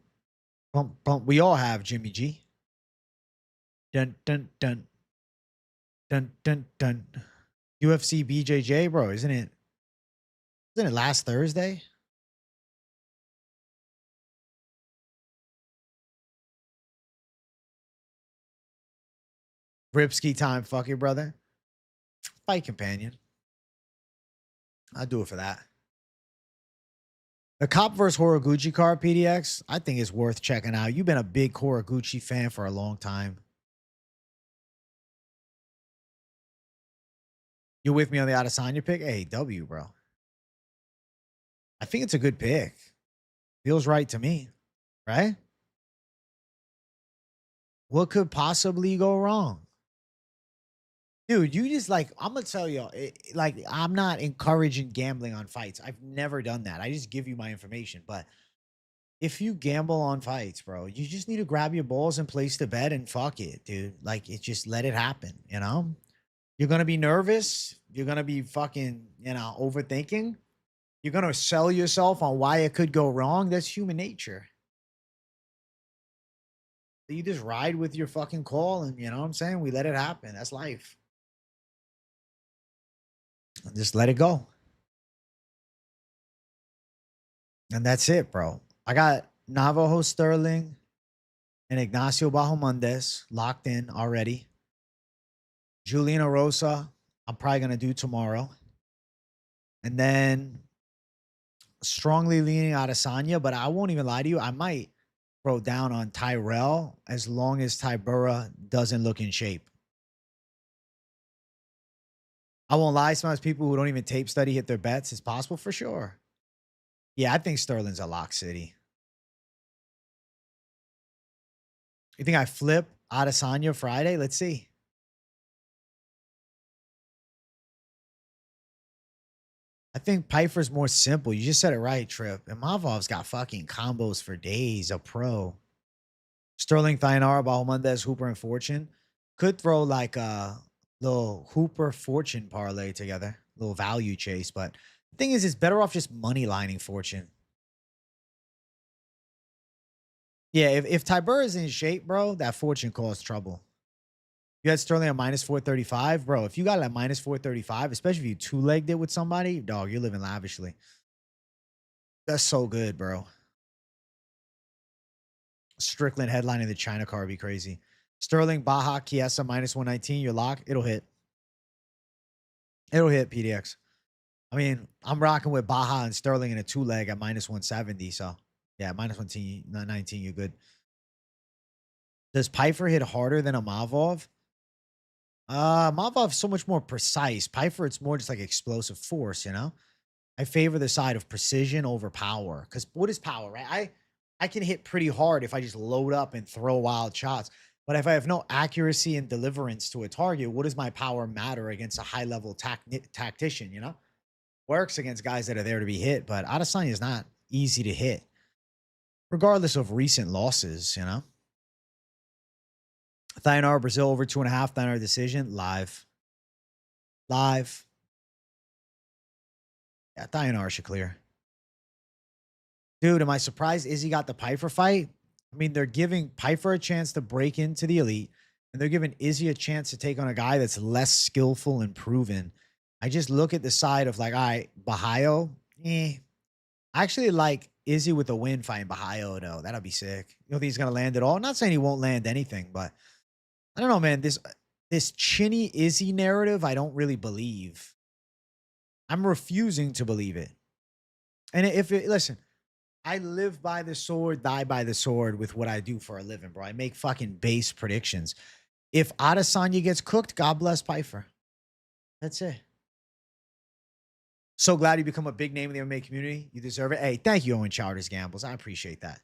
Bump, bump. We all have Jimmy G. Dun, dun, dun. Dun, dun, dun. UFC BJJ, bro, isn't it last Thursday? Ripski time, fuck it, brother. Fight companion. I'll do it for that. The Kape versus Horiguchi card, PDX, I think is worth checking out. You've been a big Horiguchi fan for a long time. You with me on the Adesanya pick? Hey, W, bro. I think it's a good pick. Feels right to me, right? What could possibly go wrong? Dude, you just like, I'm going to tell you, like, I'm not encouraging gambling on fights. I've never done that. I just give you my information. But if you gamble on fights, bro, you just need to grab your balls and place the bet and fuck it, dude. Like, it just let it happen, you know? You're going to be nervous. You're going to be fucking, overthinking. You're going to sell yourself on why it could go wrong. That's human nature. You just ride with your fucking call and, you know what I'm saying? We let it happen. That's life. And just let it go. And that's it, bro. I got Navajo Sterling and Ignacio Bahamondes locked in already. Julian Erosa, I'm probably going to do tomorrow. And then strongly leaning Adesanya, but I won't even lie to you. I might throw down on Tyrell as long as Tybura doesn't look in shape. I won't lie. Sometimes people who don't even tape study hit their bets. It's possible for sure. Yeah, I think Sterling's a lock city. You think I flip Adesanya Friday? Let's see. I think Pyfer's more simple. You just said it right, Trip. And Mavov's got fucking combos for days. A pro. Sterling, Thayanara, Bahamondes, Hooper, and Fortune. Could throw like a little Hooper Fortune parlay together. Little value chase. But the thing is, it's better off just money lining Fortune. Yeah, if Tybura is in shape, bro, that Fortune causes trouble. You had Sterling at minus 435, bro. If you got it at minus 435, especially if you two-legged it with somebody, dog, you're living lavishly. That's so good, bro. Strickland headlining the China card be crazy. Sterling, Baja, Chiesa, minus 119. Your lock, it'll hit. It'll hit, PDX. I mean, I'm rocking with Baja and Sterling in a 2-leg at -170. So yeah, -119, you're good. Does Pyfer hit harder than a Mavov? Mavov's so much more precise. Pyfer, it's more just like explosive force, you know? I favor the side of precision over power. Because what is power, right? I can hit pretty hard if I just load up and throw wild shots. But if I have no accuracy and deliverance to a target, what does my power matter against a high level tactician, you know? Works against guys that are there to be hit, but Adesanya is not easy to hit, regardless of recent losses, you know? Thionar Brazil over 2.5, Thionar decision, live. Live. Yeah, Thionar should clear. Dude, am I surprised Izzy got the Pyfer fight? I mean, they're giving Pyfer a chance to break into the elite, and they're giving Izzy a chance to take on a guy that's less skillful and proven. I just look at the side of like, all right, Bahayo, I actually like Izzy with a win fighting Bahayo, though. That'll be sick. You don't think he's going to land at all? I'm not saying he won't land anything, but I don't know, man. This chinny Izzy narrative, I don't really believe. I'm refusing to believe it. And listen, I live by the sword, die by the sword with what I do for a living, bro. I make fucking base predictions. If Adesanya gets cooked, God bless Pyfer. That's it. So glad you become a big name in the MMA community. You deserve it. Hey, thank you, Owen Chowders Gambles. I appreciate that.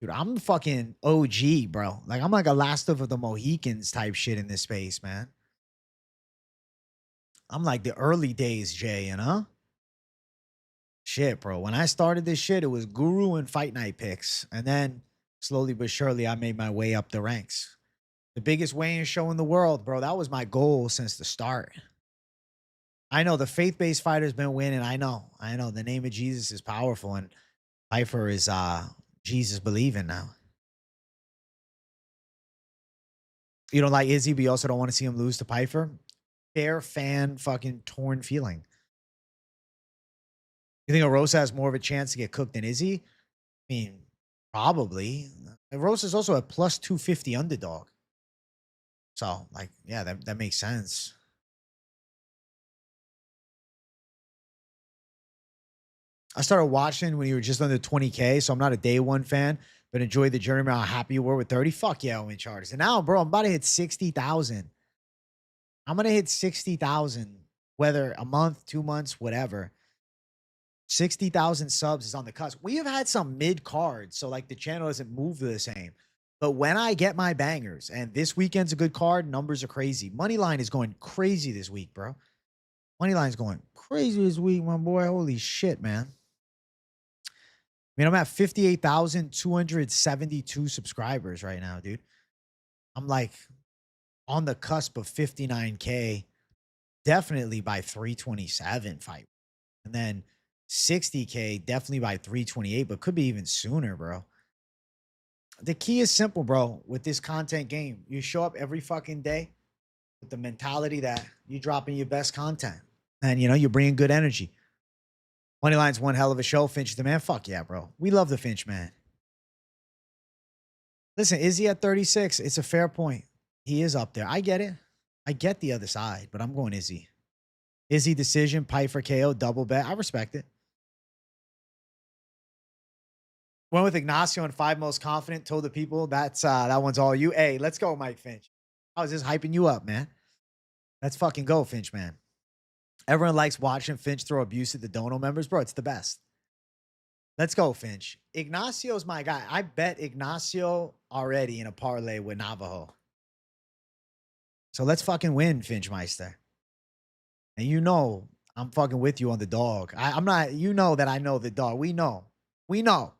Dude, I'm fucking OG, bro. Like, I'm like a last of the Mohicans type shit in this space, man. I'm like the early days, Jay, you know? Shit, bro. When I started this shit, it was Guru and Fight Night picks. And then slowly but surely, I made my way up the ranks. The biggest weigh-in show in the world, bro. That was my goal since the start. I know the faith-based fighter's been winning. I know. The name of Jesus is powerful, and Pyfer is Jesus believing now. You don't like Izzy, but you also don't want to see him lose to Pyfer? Fair fan fucking torn feeling. You think Erosa has more of a chance to get cooked than Izzy? I mean, probably. Erosa's also a plus 250 underdog. So, like, yeah, that makes sense. I started watching when you were just under 20K, so I'm not a day one fan, but enjoyed the journey around how happy you were with 30. Fuck yeah, Owen Charters. And now, bro, I'm about to hit 60,000. I'm going to hit 60,000, whether a month, 2 months, whatever. 60,000 subs is on the cusp. We have had some mid cards, so like the channel doesn't move the same. But when I get my bangers, and this weekend's a good card, numbers are crazy. Moneyline is going crazy this week, bro. Moneyline's going crazy this week, my boy. Holy shit, man. I mean, I'm at 58,272 subscribers right now, dude. I'm like on the cusp of 59K, definitely by 327 fight. And then 60K, definitely by 328, but could be even sooner, bro. The key is simple, bro, with this content game. You show up every fucking day with the mentality that you're dropping your best content. And, you know, you're bringing good energy. Moneyline's one hell of a show. Finch the man. Fuck yeah, bro. We love the Finch man. Listen, is he at 36? It's a fair point. He is up there. I get it. I get the other side, but I'm going Izzy. Izzy decision, Pyfer KO, double bet. I respect it. Went with Ignacio and 5 most confident. Told the people that one's all you. Hey, let's go, Mike Finch. I was just hyping you up, man. Let's fucking go, Finch, man. Everyone likes watching Finch throw abuse at the Dono members. Bro, it's the best. Let's go, Finch. Ignacio's my guy. I bet Ignacio already in a parlay with Navajo. So let's fucking win, Finchmeister. And you know I'm fucking with you on the dog. I'm not, you know that I know the dog. We know. We know.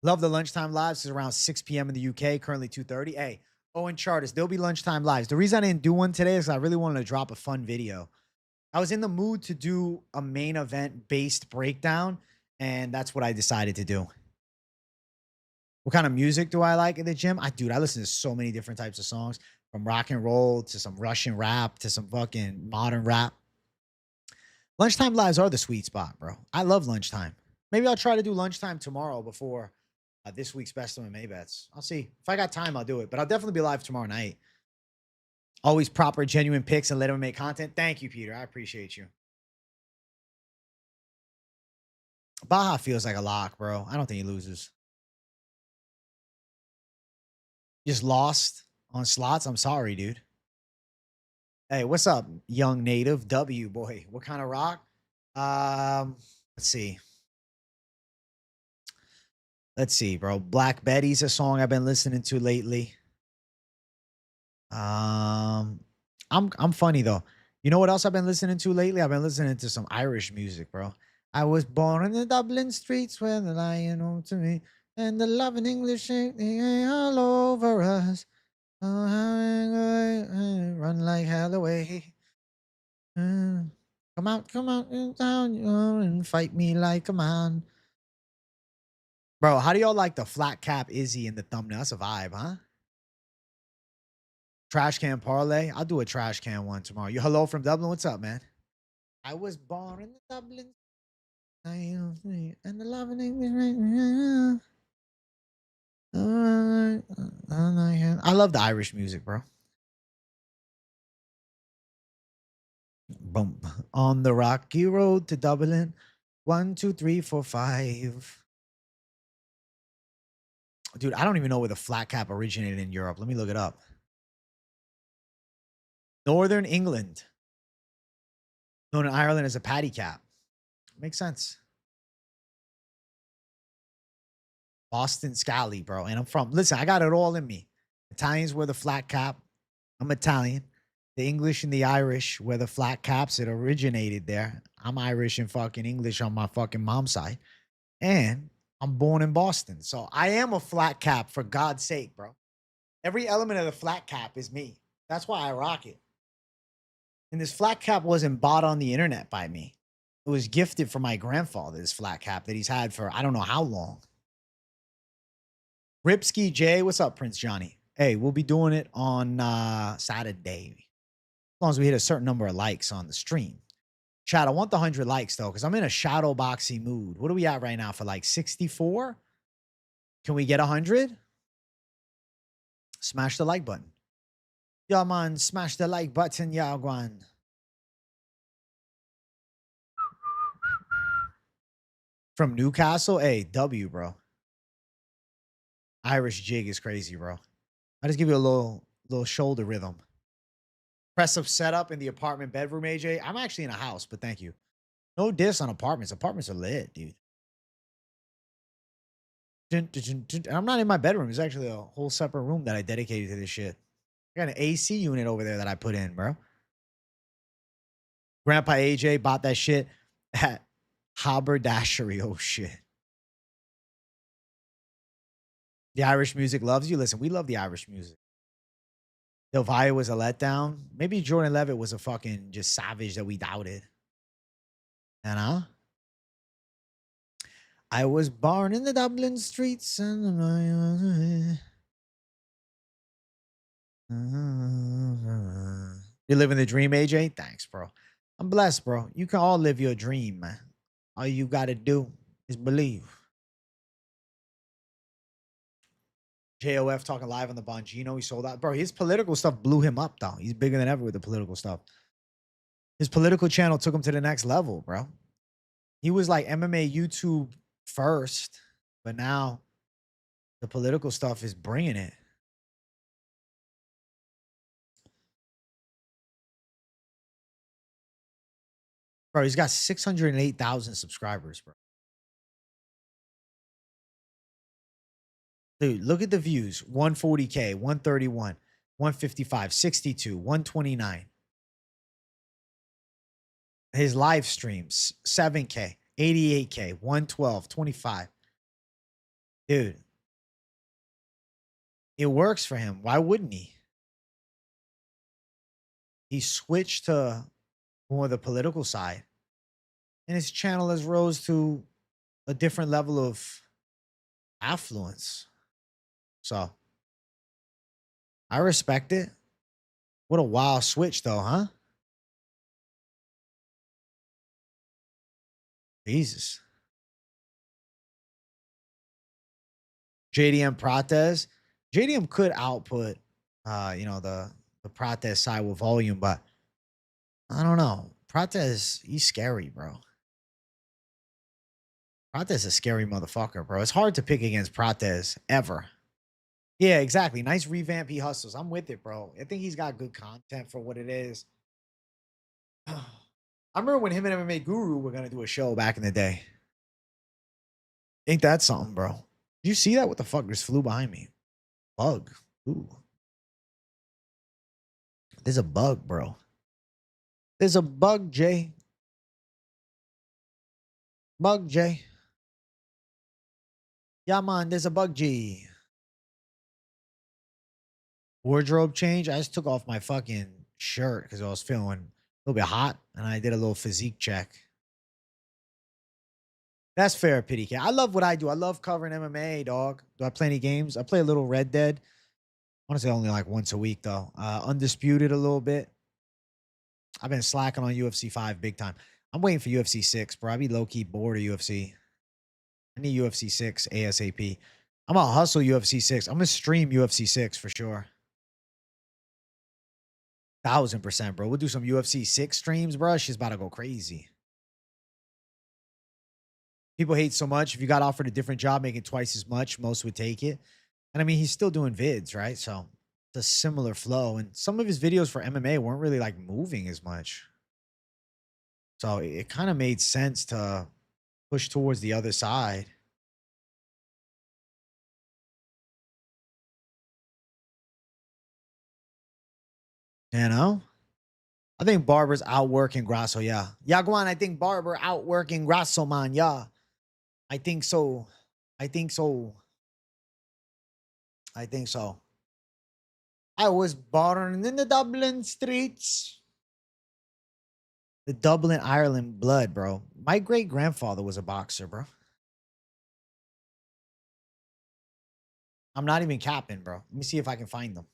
Love the lunchtime lives. It's around 6 p.m. in the UK, currently 2:30. Hey, Owen Charters, there'll be lunchtime lives. The reason I didn't do one today is I really wanted to drop a fun video. I was in the mood to do a main event based breakdown, and that's what I decided to do. What kind of music do I like at the gym? Dude, I listen to so many different types of songs, from rock and roll to some Russian rap to some fucking modern rap. Lunchtime lives are the sweet spot, bro. I love lunchtime. Maybe I'll try to do lunchtime tomorrow before this week's best MMA bets. I'll see. If I got time, I'll do it. But I'll definitely be live tomorrow night. Always proper, genuine picks and let them make content. Thank you, Peter. I appreciate you. Baja feels like a lock, bro. I don't think he loses. Just lost on slots. I'm sorry, dude. Hey, what's up, young native? W boy. What kind of rock? Let's see. Let's see, bro. Black Betty's a song I've been listening to lately. I'm funny though. You know what else I've been listening to lately? I've been listening to some Irish music, bro. I was born in the Dublin streets where the lion home to me and the loving English ain't all over us. Oh, run like hell away. Come out in town and fight me like a man. Bro, how do y'all like the flat cap Izzy in the thumbnail? That's a vibe, huh? Trash can parlay. I'll do a trash can one tomorrow. You hello from Dublin. What's up, man? I was born in the Dublin. And the loving English. I love the Irish music, bro. Boom. On the rocky road to Dublin. 1, 2, 3, 4, 5. Dude, I don't even know where the flat cap originated in Europe. Let me look it up. Northern England. Northern Ireland is a patty cap. Makes sense. Boston Scally, bro. And I'm from, listen, I got it all in me. Italians wear the flat cap. I'm Italian. The English and the Irish wear the flat caps. It originated there. I'm Irish and fucking English on my fucking mom's side. And I'm born in Boston. So I am a flat cap, for God's sake, bro. Every element of the flat cap is me. That's why I rock it. And this flat cap wasn't bought on the internet by me. It was gifted from my grandfather, this flat cap that he's had for I don't know how long. Ripski J, what's up, Prince Johnny? Hey, we'll be doing it on Saturday. As long as we hit a certain number of likes on the stream. Chat, I want the 100 likes, though, because I'm in a shadow boxing mood. What are we at right now for like 64? Can we get 100? Smash the like button. Yeah, man, smash the like button, yeah, Guan. From Newcastle? Hey, W, bro. Irish jig is crazy, bro. I just give you a little shoulder rhythm. Press up setup in the apartment bedroom, AJ. I'm actually in a house, but thank you. No diss on apartments. Apartments are lit, dude. I'm not in my bedroom. It's actually a whole separate room that I dedicated to this shit. I got an AC unit over there that I put in, bro. Grandpa AJ bought that shit at Haberdashery. Oh, shit. The Irish music loves you. Listen, we love the Irish music. Delvia was a letdown. Maybe Jordan Levitt was a fucking just savage that we doubted. You know? I was born in the Dublin streets and you're living the dream, AJ? Thanks, bro. I'm blessed, bro. You can all live your dream, man. All you got to do is believe. JOF talking live on the Bongino. He sold out. Bro, his political stuff blew him up, though. He's bigger than ever with the political stuff. His political channel took him to the next level, bro. He was like MMA YouTube first, but now the political stuff is bringing it. Bro, he's got 608,000 subscribers, bro. Dude, look at the views. 140K, 131, 155, 62, 129. His live streams, 7K, 88K, 112, 25. Dude, it works for him. Why wouldn't he? He switched to more the political side. And his channel has rose to a different level of affluence. So I respect it. What a wild switch, though, huh? Jesus. JDM Prates. JDM could output, the Prates side with volume, but I don't know. Prates, he's scary, bro. Prate's a scary motherfucker, bro. It's hard to pick against Prates ever. Yeah, exactly. Nice revamp. He hustles. I'm with it, bro. I think he's got good content for what it is. I remember when him and MMA Guru were gonna do a show back in the day. Ain't that something, bro? Did you see that? What the fuck just flew behind me? Bug. Ooh. There's a bug, bro. There's a bug, Jay. Bug, Jay. Yeah, man, there's a bug, G. Wardrobe change. I just took off my fucking shirt because I was feeling a little bit hot, and I did a little physique check. That's fair, Pity Cat. I love what I do. I love covering MMA, dog. Do I play any games? I play a little Red Dead. Honestly, only like once a week, though. Undisputed a little bit. I've been slacking on UFC 5 big time. I'm waiting for UFC 6, bro. I be low-key bored of UFC. I need UFC 6 ASAP. I'm going to hustle UFC 6. I'm going to stream UFC 6 for sure. 1000%, bro. We'll do some UFC 6 streams, bro. She's about to go crazy. People hate so much. If you got offered a different job making twice as much, most would take it. And I mean, he's still doing vids, right? So it's a similar flow. And some of his videos for MMA weren't really like moving as much. So it kind of made sense to push towards the other side. You know? I think Barber's outworking Grasso, yeah. Yaguan, I think Barber outworking Grasso, man, yeah. I think so. I think so. I think so. I was born in the Dublin streets. The Dublin, Ireland blood, bro. My great-grandfather was a boxer, bro. I'm not even capping, bro. Let me see if I can find them.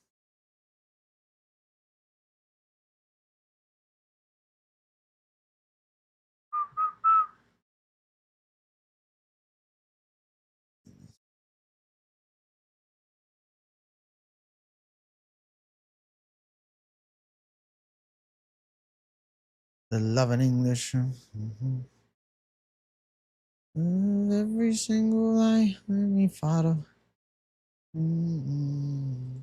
The love in English. Mm-hmm. Every single lie made me father. Mm-mm.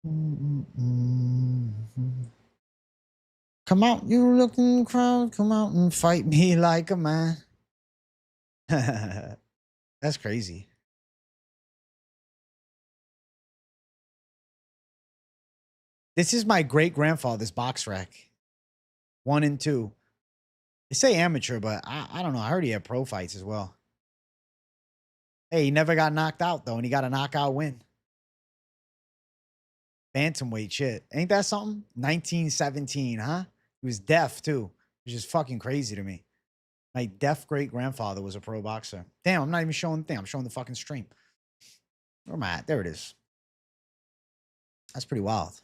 Mm-mm. Come out, you looking crowd. Come out and fight me like a man. That's crazy. This is my great grandfather's box rack. 1 and 2. They say amateur, but I don't know. I heard he had pro fights as well. Hey, he never got knocked out, though, and he got a knockout win. Bantamweight shit. Ain't that something? 1917, huh? He was deaf, too, which is fucking crazy to me. My deaf great-grandfather was a pro boxer. Damn, I'm not even showing the thing. I'm showing the fucking stream. Where am I at? There it is. That's pretty wild.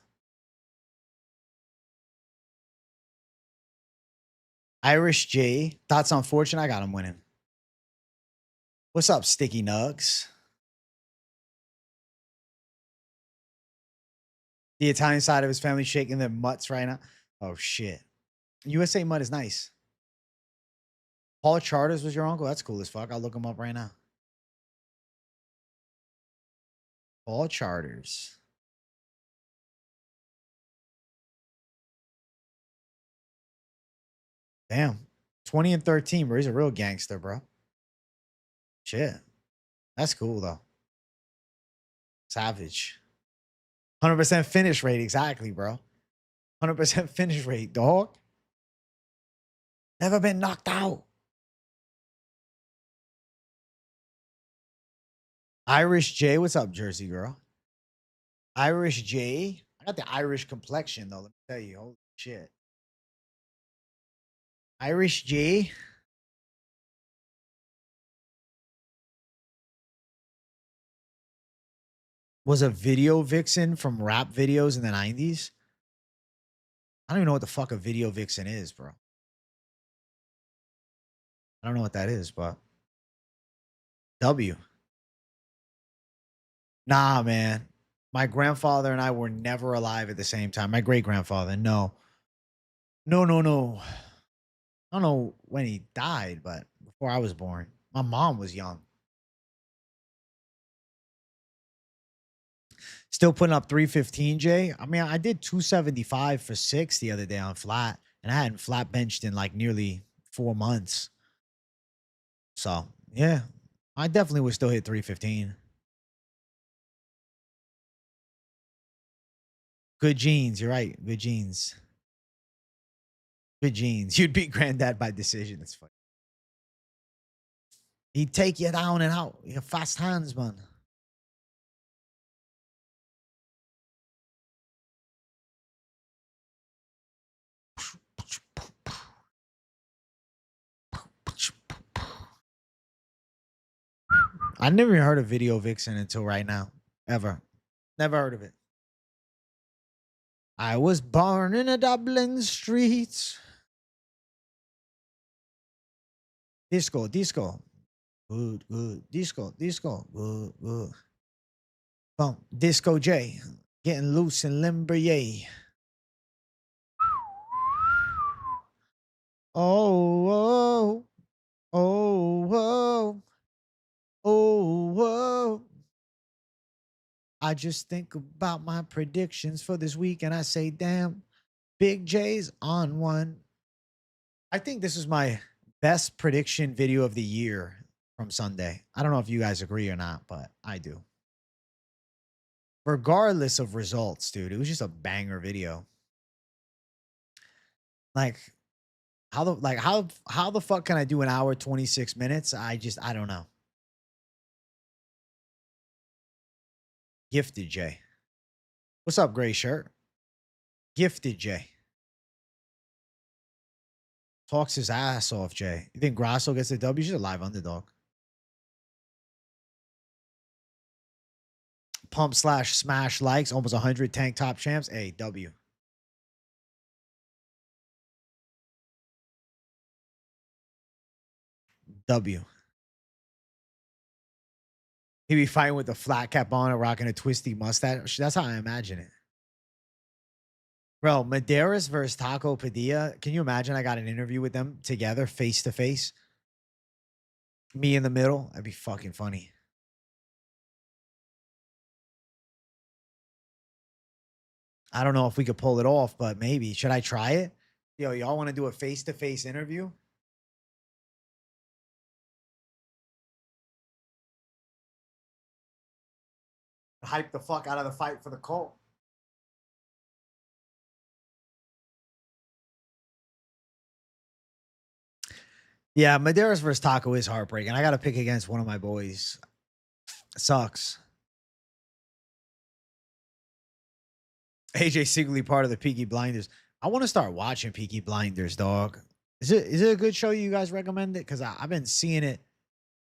Irish J. Thoughts on Fortune? I got him winning. What's up, Sticky Nugs? The Italian side of his family shaking their mutts right now. Oh, shit. USA Mutt is nice. Paul Charters was your uncle? That's cool as fuck. I'll look him up right now. Paul Charters. Damn. 20 and 13, bro. He's a real gangster, bro. Shit. That's cool, though. Savage. 100% finish rate. Exactly, bro. 100% finish rate, dog. Never been knocked out. Irish J. What's up, Jersey girl? Irish J. I got the Irish complexion, though. Let me tell you. Holy shit. Irish J. Was a video vixen from rap videos in the 90s. I don't even know what the fuck a video vixen is, bro. I don't know what that is, but W. Nah, man. My grandfather and I were never alive at the same time. My great grandfather, no. No. I don't know when he died, but before before I was born. My mom was young. Still putting up 315, Jay. I mean, I did 275 for 6 the other day on flat, and I hadn't flat benched in like nearly 4 months. So, yeah, I definitely would still hit 315. Good genes. You're right. Good genes. Good genes. You'd beat granddad by decision. It's funny. He'd take you down and out. You have fast hands, man. I never even heard of Video Vixen until right now. Ever. Never heard of it. I was born in a Dublin streets. Disco, disco. Good, good. Disco, disco. Good, good. Bump. Disco J. Getting loose and limber, yay. Oh, whoa. Oh, whoa. Oh, whoa. I just think about my predictions for this week and I say, damn, Big J's on one. I think this is my best prediction video of the year from Sunday. I don't know if you guys agree or not, but I do. Regardless of results, dude, it was just a banger video. Like how the fuck can I do an hour 26 minutes? I don't know. Gifted J. What's up, gray shirt? Gifted J. Talks his ass off, Jay. You think Grasso gets the W? She's a live underdog. Pump slash smash likes, almost 100 tank top champs. Hey, W. W. He be fighting with a flat cap on and rocking a twisty mustache. That's how I imagine it. Bro, Medeiros versus Taco Padilla. Can you imagine I got an interview with them together, face to face? Me in the middle. That'd be fucking funny. I don't know if we could pull it off, but maybe. Should I try it? Yo, y'all want to do a face to face interview? Hype the fuck out of the fight for the Colt. Yeah, Medeiros versus Taco is heartbreaking. I got to pick against one of my boys. It sucks. AJ Sigley, part of the Peaky Blinders. I want to start watching Peaky Blinders, dog. Is it a good show you guys recommend it? Because I've been seeing it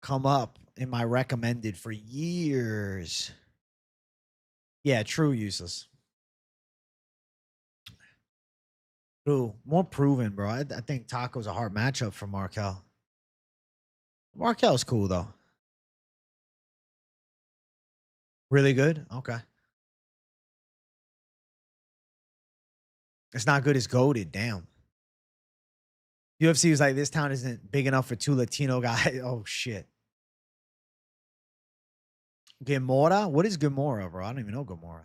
come up in my recommended for years. Yeah, true useless. True. More proven, bro. I think Taco's a hard matchup for Markel. Markel's cool, though. Really good? Okay. It's not good as goaded. Damn. UFC was like, this town isn't big enough for 2 Latino guys. Oh, shit. Gamora? What is Gamora, bro? I don't even know Gamora.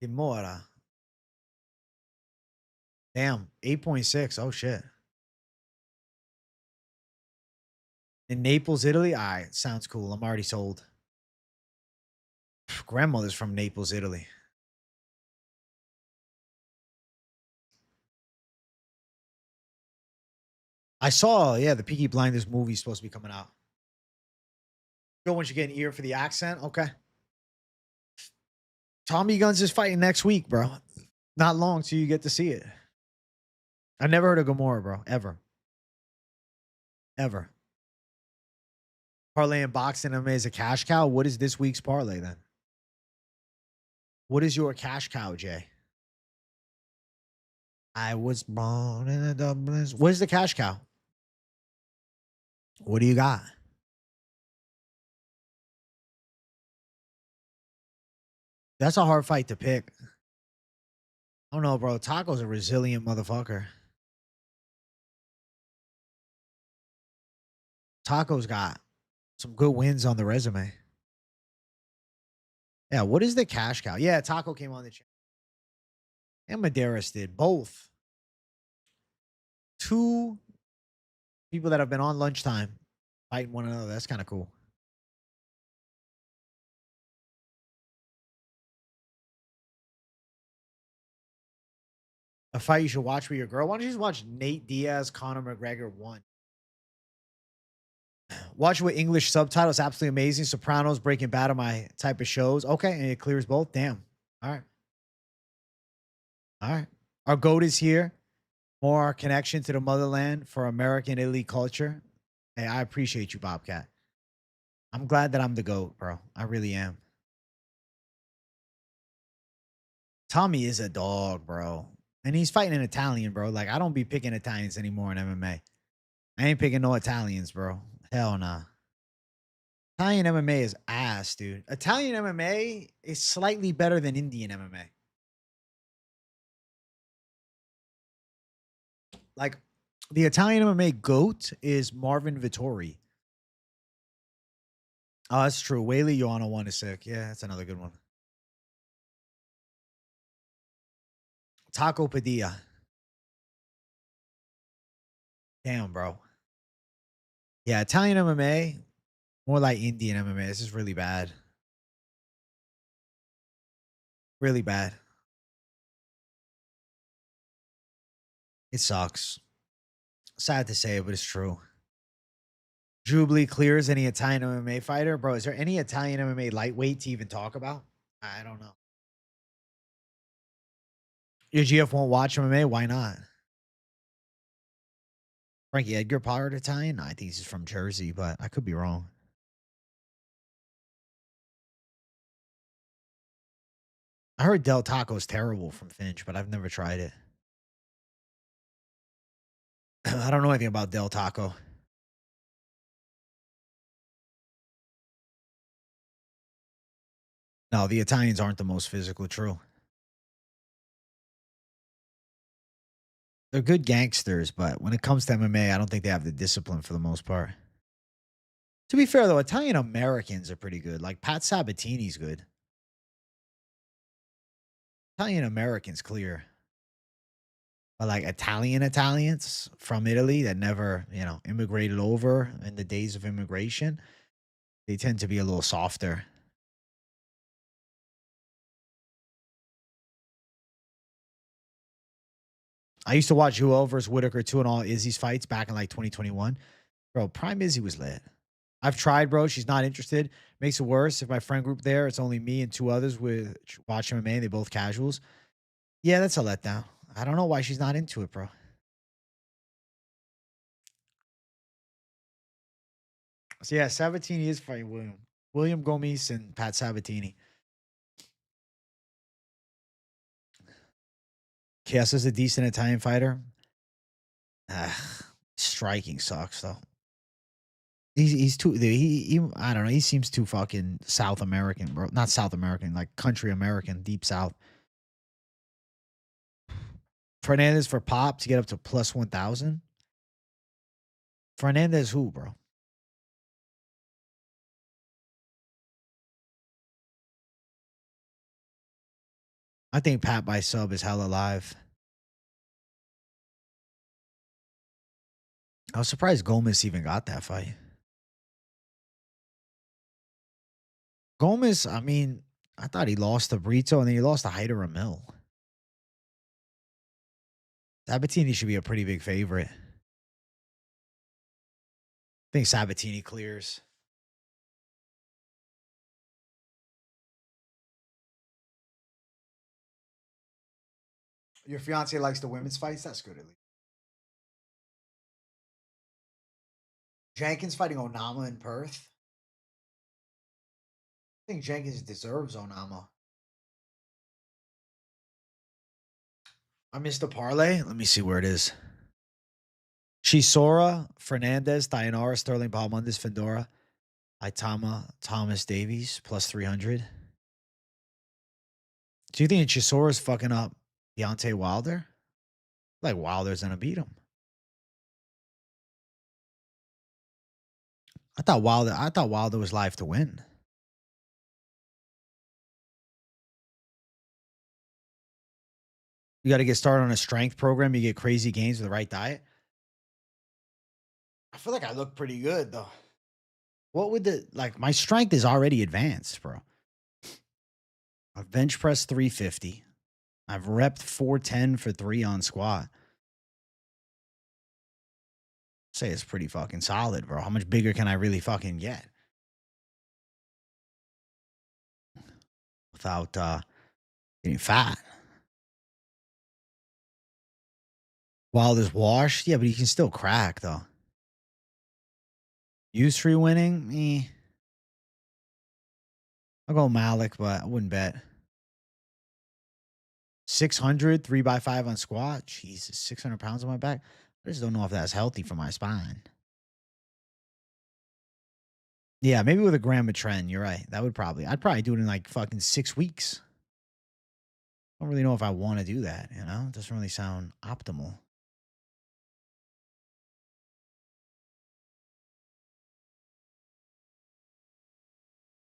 Gamora. Damn. 8.6. Oh, shit. In Naples, Italy? All right. Sounds cool. I'm already sold. Grandmother's from Naples, Italy. I saw, yeah, the Peaky Blinders movie is supposed to be coming out. Go once you get an ear for the accent. Okay. Tommy Guns is fighting next week, bro. Not long till you get to see it. I never heard of Gamora, bro. Ever. Ever. Parlay and boxing MMA is a cash cow. What is this week's parlay then? What is your cash cow, Jay? I was born in a Dublin. What is the cash cow? What do you got? That's a hard fight to pick. I don't know, bro. Taco's a resilient motherfucker. Taco's got some good wins on the resume. Yeah, what is the cash cow? Yeah, Taco came on the channel. And Medeiros did both. Two people that have been on lunchtime fighting one another. That's kind of cool. A fight you should watch with your girl. Why don't you just watch Nate Diaz, Conor McGregor 1? Watch it with English subtitles. Absolutely amazing. Sopranos, Breaking Bad are my type of shows. Okay, and it clears both. Damn. All right. All right. Our GOAT is here. More connection to the motherland for American elite culture. Hey, I appreciate you, Bobcat. I'm glad that I'm the GOAT, bro. I really am. Tommy is a dog, bro. And he's fighting an Italian, bro. Like, I don't be picking Italians anymore in MMA. I ain't picking no Italians, bro. Hell nah. Italian MMA is ass, dude. Italian MMA is slightly better than Indian MMA. Like, the Italian MMA GOAT is Marvin Vittori. Oh, that's true. Whaley Joanna 1 is sick. Yeah, that's another good one. Taco Padilla. Damn, bro. Yeah, Italian MMA, more like Indian MMA. This is really bad. Really bad. It sucks. Sad to say, but it's true. Jubilee clears any Italian MMA fighter. Bro, is there any Italian MMA lightweight to even talk about? I don't know. Your GF won't watch MMA? Why not? Frankie Edgar Pollard Italian? No, I think he's from Jersey, but I could be wrong. I heard Del Taco's terrible from Finch, but I've never tried it. I don't know anything about Del Taco. No, the Italians aren't the most physical, true. They're good gangsters, but when it comes to MMA, I don't think they have the discipline for the most part. To be fair, though, Italian Americans are pretty good. Like Pat Sabatini's good. Italian Americans clear. But like Italian Italians from Italy that never, immigrated over in the days of immigration, they tend to be a little softer. I used to watch Joel versus Whitaker too and all Izzy's fights back in like 2021. Bro, Prime Izzy was lit. I've tried, bro. She's not interested. Makes it worse. If my friend group there, it's only me and two others with watch MMA. They both casuals. Yeah, that's a letdown. I don't know why she's not into it, bro. So yeah, Sabatini is fighting William. William Gomis and Pat Sabatini. Chiesa's a decent Italian fighter. Striking sucks though. He's too he I don't know. He seems too fucking South American, bro. Not South American, like country American, deep South. Fernandez for Pop to get up to plus 1,000. Fernandez who, bro? I think Pat by sub is hella live. I was surprised Gomez even got that fight. Gomez, I mean, I thought he lost to Brito and then he lost to Hyder Ramil. Sabatini should be a pretty big favorite. I think Sabatini clears. Your fiance likes the women's fights? That's good at least. Jenkins fighting Onama in Perth. I think Jenkins deserves Onama. I missed the parlay. Let me see where it is. Chisora, Fernandez, Dayanara, Sterling, Balmundis, Fedora, Itama, Thomas Davies, plus 300. Do you think Chisora's fucking up Deontay Wilder? Like Wilder's gonna beat him. I thought Wilder was live to win. You got to get started on a strength program. You get crazy gains with the right diet. I feel like I look pretty good though. What would my strength is already advanced, bro. I've bench pressed 350. I've repped 410 for 3 on squat. Say it's pretty fucking solid, bro. How much bigger can I really fucking get? Without getting fat. Wilder's washed. Yeah, but he can still crack though. Use-free winning? Me. I'll go Malik, but I wouldn't bet. 600, 3x5 on squat. Jesus, 600 pounds on my back. I just don't know if that's healthy for my spine. Yeah, maybe with a gram of trend. You're right. I'd probably do it in like fucking 6 weeks. I don't really know if I want to do that, you know? It doesn't really sound optimal.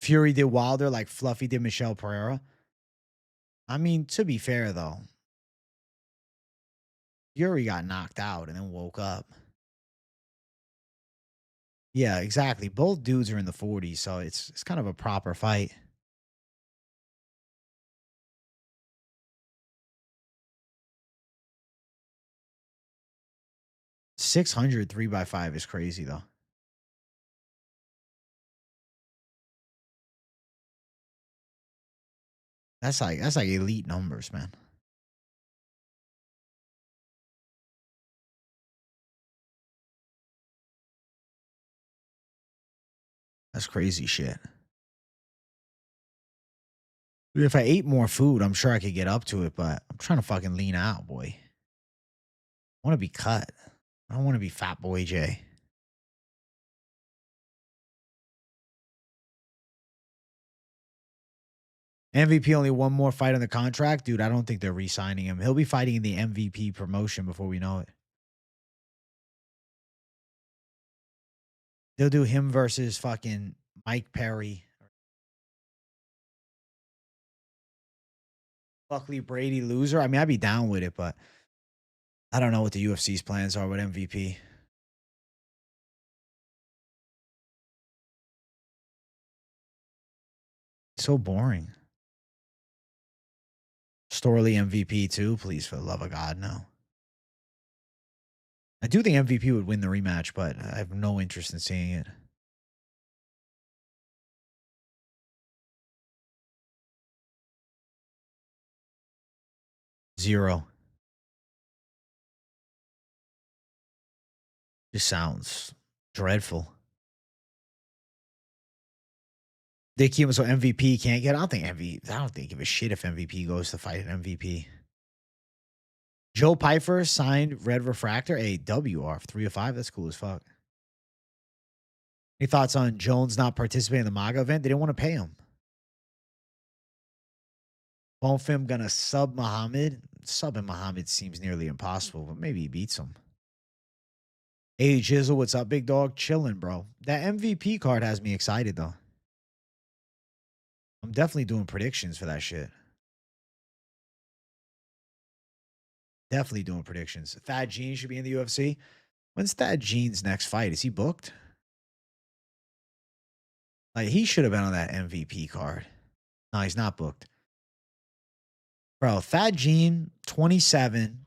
Fury did Wilder like Fluffy did Michelle Pereira. I mean, to be fair though, Fury got knocked out and then woke up. Yeah, exactly. Both dudes are in the 40s, so it's kind of a proper fight. $600 3x5 is crazy though. That's like elite numbers, man. That's crazy shit. If I ate more food, I'm sure I could get up to it, but I'm trying to fucking lean out, boy. I want to be cut. I don't want to be fat boy Jay. MVP only one more fight on the contract. Dude, I don't think they're re-signing him. He'll be fighting in the MVP promotion before we know it. They'll do him versus fucking Mike Perry. Buckley Brady loser. I mean, I'd be down with it, but I don't know what the UFC's plans are with MVP. So boring. Storley MVP too. Please, for the love of God, no. I do think MVP would win the rematch, but I have no interest in seeing it. Zero. Just sounds dreadful. They keep him so MVP can't get. I don't think give a shit if MVP goes to fight an MVP. Joe Pyfer signed Red Refractor a WR 3 of 5. That's cool as fuck. Any thoughts on Jones not participating in the MAGA event? They didn't want to pay him. Bonfim gonna sub Muhammad. Subbing Muhammad seems nearly impossible, but maybe he beats him. Hey Jizzle, what's up, big dog? Chilling, bro. That MVP card has me excited though. I'm definitely doing predictions for that shit. Definitely doing predictions. Thad Gene should be in the UFC. When's Thad Gene's next fight? Is he booked? Like, he should have been on that MVP card. No, he's not booked. Bro, Thad Gene, 27,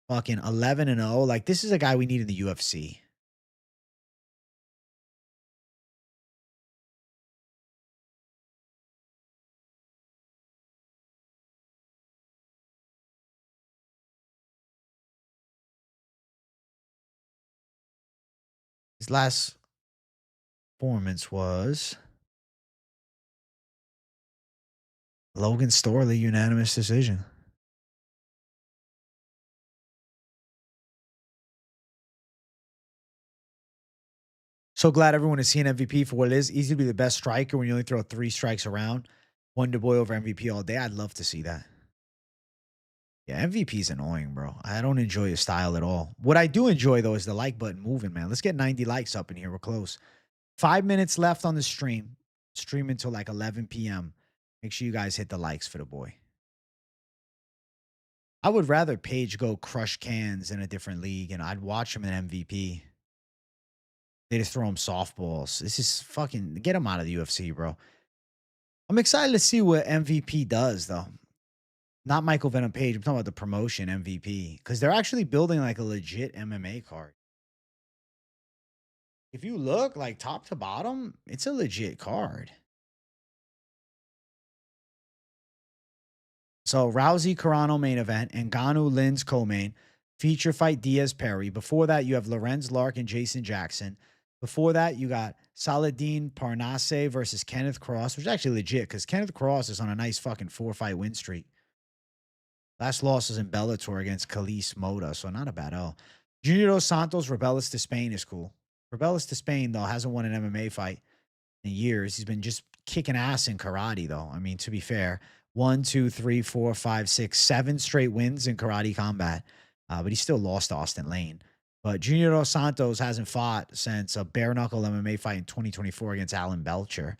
fucking 11-0. Like, this is a guy we need in the UFC. His last performance was Logan Storley, unanimous decision. So glad everyone is seeing MVP for what it is. Easy to be the best striker when you only throw 3 strikes around. Wonder Boy over MVP all day. I'd love to see that. Yeah, MVP is annoying, bro. I don't enjoy his style at all. What I do enjoy, though, is the like button moving, man. Let's get 90 likes up in here. We're close. 5 minutes left on the stream. Stream until like 11 p.m. Make sure you guys hit the likes for the boy. I would rather Paige go crush cans in a different league, and I'd watch him in MVP. They just throw him softballs. This is fucking get him out of the UFC, bro. I'm excited to see what MVP does, though. Not Michael Venom Page. I'm talking about the promotion MVP because they're actually building like a legit MMA card. If you look like top to bottom, it's a legit card. So Rousey Carano main event, Ngannou Lynn's co-main, feature fight Diaz Perry. Before that, you have Lorenz Lark and Jason Jackson. Before that, you got Saladin Parnasse versus Kenneth Cross, which is actually legit because Kenneth Cross is on a nice fucking 4-fight win streak. Last loss was in Bellator against Khalees Mota, so not a bad L. Junior Dos Santos, Rebellis to Spain is cool. Rebellis to Spain, though, hasn't won an MMA fight in years. He's been just kicking ass in karate, though. I mean, to be fair, 1, 2, 3, 4, 5, 6, 7 straight wins in karate combat. But he still lost to Austin Lane. But Junior Dos Santos hasn't fought since a bare knuckle MMA fight in 2024 against Alan Belcher.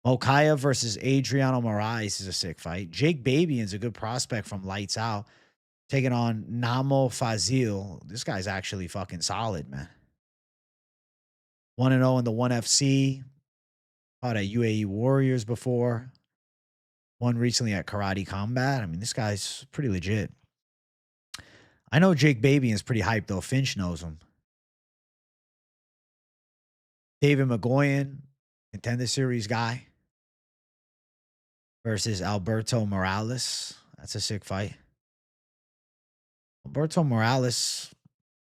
Mokaya versus Adriano Moraes is a sick fight. Jake Babian's a good prospect from Lights Out, taking on Namo Fazil. This guy's actually fucking solid, man. 1-0 in the 1FC. Fought at UAE Warriors before. Won recently at Karate Combat. I mean, this guy's pretty legit. I know Jake Babian's pretty hyped, though. Finch knows him. David McGoyan, Contender Series guy, versus Alberto Morales. That's a sick fight. Alberto Morales,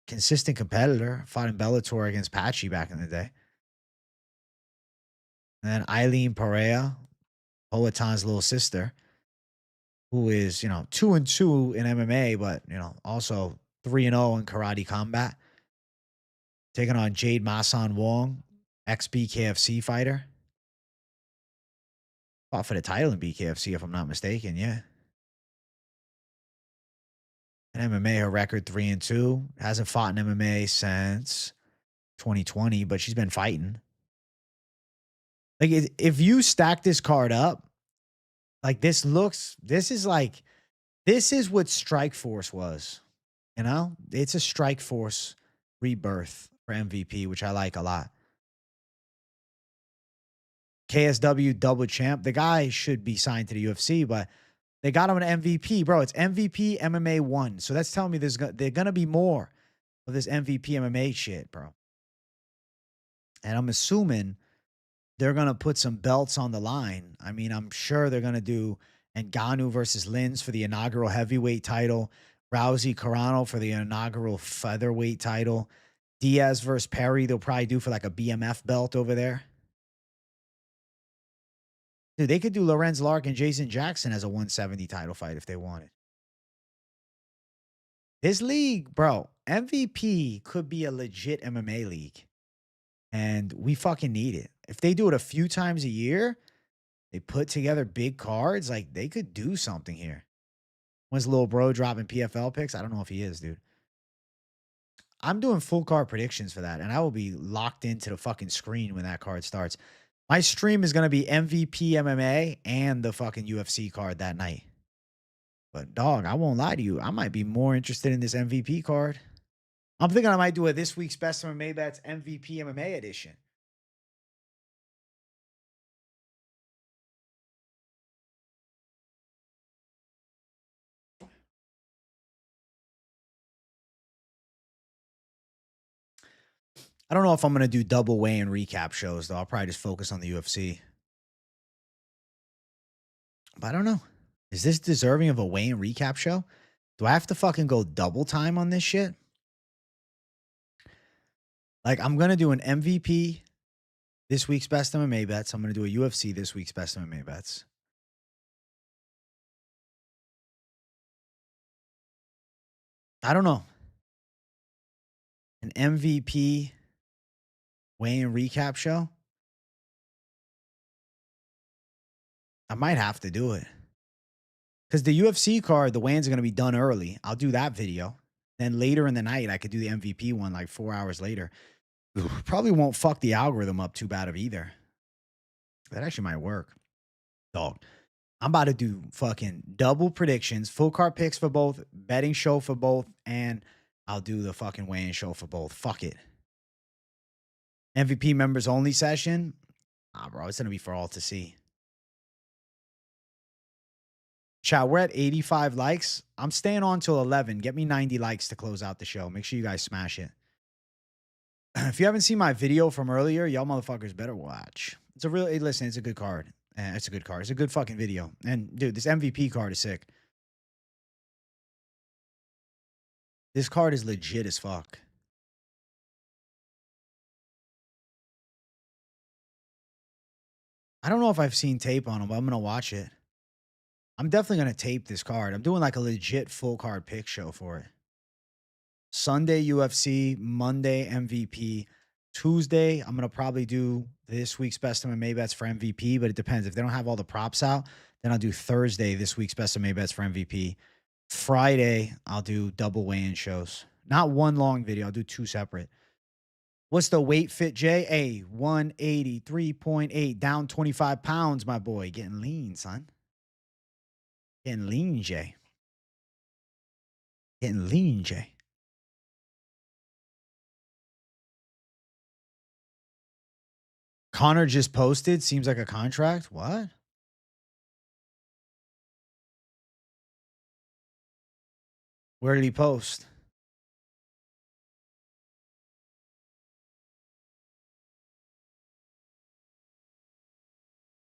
consistent competitor, fought in Bellator against Patchy back in the day. And then Eileen Perea, Poetan's little sister, who is, 2-2 in MMA, but, also 3-0 in karate combat. Taking on Jade Masan Wong, ex-BKFC fighter. Fought for the title in BKFC, if I'm not mistaken, yeah. In MMA, her record 3-2. Hasn't fought in MMA since 2020, but she's been fighting. Like, if you stack this card up, like this is what Strikeforce was. It's a Strikeforce rebirth for MVP, which I like a lot. KSW double champ. The guy should be signed to the UFC, but they got him an MVP, bro. It's MVP MMA 1. So that's telling me they're going to be more of this MVP MMA shit, bro. And I'm assuming they're going to put some belts on the line. I mean, I'm sure they're going to do Ngannou versus Lins for the inaugural heavyweight title, Rousey Carano for the inaugural featherweight title, Diaz versus Perry they'll probably do for like a BMF belt over there. Dude, they could do Lorenz Lark and Jason Jackson as a 170 title fight if they wanted. This league, bro, MVP could be a legit MMA league. And we fucking need it. If they do it a few times a year, they put together big cards, like they could do something here. When's little bro dropping PFL picks? I don't know if he is, dude. I'm doing full card predictions for that, and I will be locked into the fucking screen when that card starts. My stream is going to be MVP MMA and the fucking UFC card that night. But, dog, I won't lie to you. I might be more interested in this MVP card. I'm thinking I might do a this week's Best MMA Bets MVP MMA edition. I don't know if I'm going to do double weigh-in recap shows, though. I'll probably just focus on the UFC. But I don't know. Is this deserving of a weigh-in recap show? Do I have to fucking go double time on this shit? Like, I'm going to do an MVP this week's Best MMA Bets. I'm going to do a UFC this week's Best MMA Bets. I don't know. An MVP weigh-in recap show? I might have to do it. Because the UFC card, the weigh-ins are going to be done early. I'll do that video. Then later in the night, I could do the MVP one like 4 hours later. Probably won't fuck the algorithm up too bad of either. That actually might work. Dog. I'm about to do fucking double predictions, full card picks for both, betting show for both, and I'll do the fucking weigh-in show for both. Fuck it. MVP members only session. Bro, it's gonna be for all to see. Chat, we're at 85 likes. I'm staying on till 11. Get me 90 likes to close out the show. Make sure you guys smash it. If you haven't seen my video from earlier, y'all motherfuckers better watch. It's a real, hey, listen, it's a good card. It's a good card. It's a good fucking video. And dude, this MVP card is sick. This card is legit as fuck. I don't know if I've seen tape on him, but I'm going to watch it. I'm definitely going to tape this card. I'm doing like a legit full card pick show for it. Sunday UFC, Monday MVP. Tuesday, I'm going to probably do this week's best of my May bets for MVP, but it depends. If they don't have all the props out, then I'll do Thursday, this week's best of May bets for MVP. Friday, I'll do double weigh-in shows. Not one long video. I'll do two separate. What's the weight fit, Jay? Hey, 183.8, down 25 pounds, my boy. Getting lean, son. Getting lean, Jay. Getting lean, Jay. Connor just posted. Seems like a contract. What? Where did he post?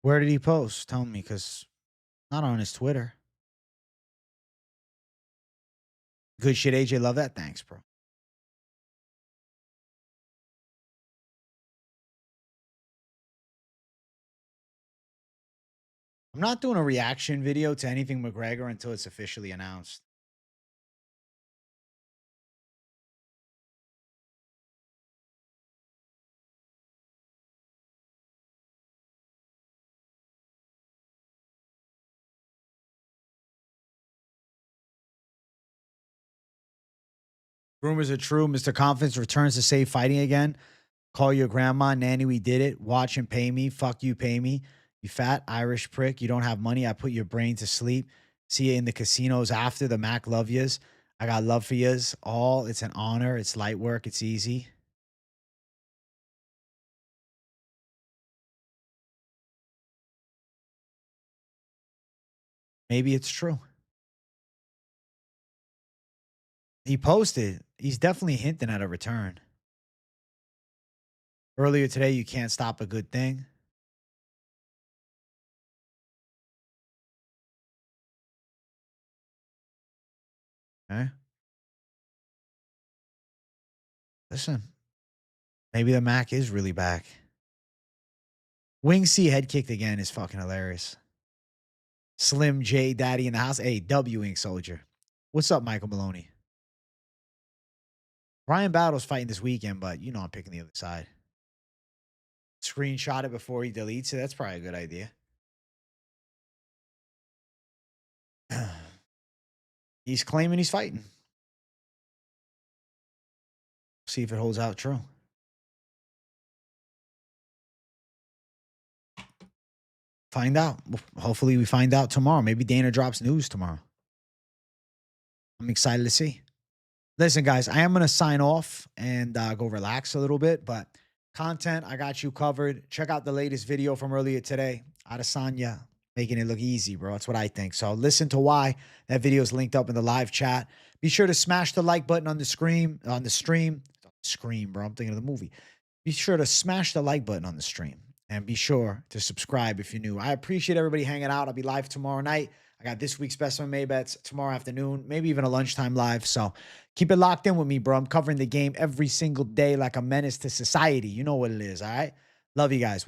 Where did he post? Tell me, because not on his Twitter. Good shit, AJ. Love that. Thanks, bro. I'm not doing a reaction video to anything McGregor until it's officially announced. Rumors are true. Mr. Confidence returns to safe fighting again. Call your grandma, nanny, we did it. Watch and pay me. Fuck you, pay me. You fat Irish prick. You don't have money. I put your brain to sleep. See you in the casinos after. The Mac love yous. I got love for yous. All. It's an honor. It's light work. It's easy. Maybe it's true. He posted. He's definitely hinting at a return. Earlier today, you can't stop a good thing. Okay. Listen, maybe the Mac is really back. Wing C head kicked again is fucking hilarious. Slim J Daddy in the house. Hey, W Ink Soldier. What's up, Michael Maloney? Ryan Battle's fighting this weekend, but you know I'm picking the other side. Screenshot it before he deletes it. That's probably a good idea. He's claiming he's fighting. See if it holds out true. Find out. Hopefully we find out tomorrow. Maybe Dana drops news tomorrow. I'm excited to see. Listen, guys, I am going to sign off and go relax a little bit, but content, I got you covered. Check out the latest video from earlier today. Adesanya making it look easy, bro. That's what I think. So listen to why. That video is linked up in the live chat. Be sure to smash the like button on the stream. Scream, bro. I'm thinking of the movie. Be sure to smash the like button on the stream. And be sure to subscribe if you're new. I appreciate everybody hanging out. I'll be live tomorrow night. I got this week's Best of May Bets tomorrow afternoon, maybe even a lunchtime live. So keep it locked in with me, bro. I'm covering the game every single day like a menace to society. You know what it is, all right? Love you guys.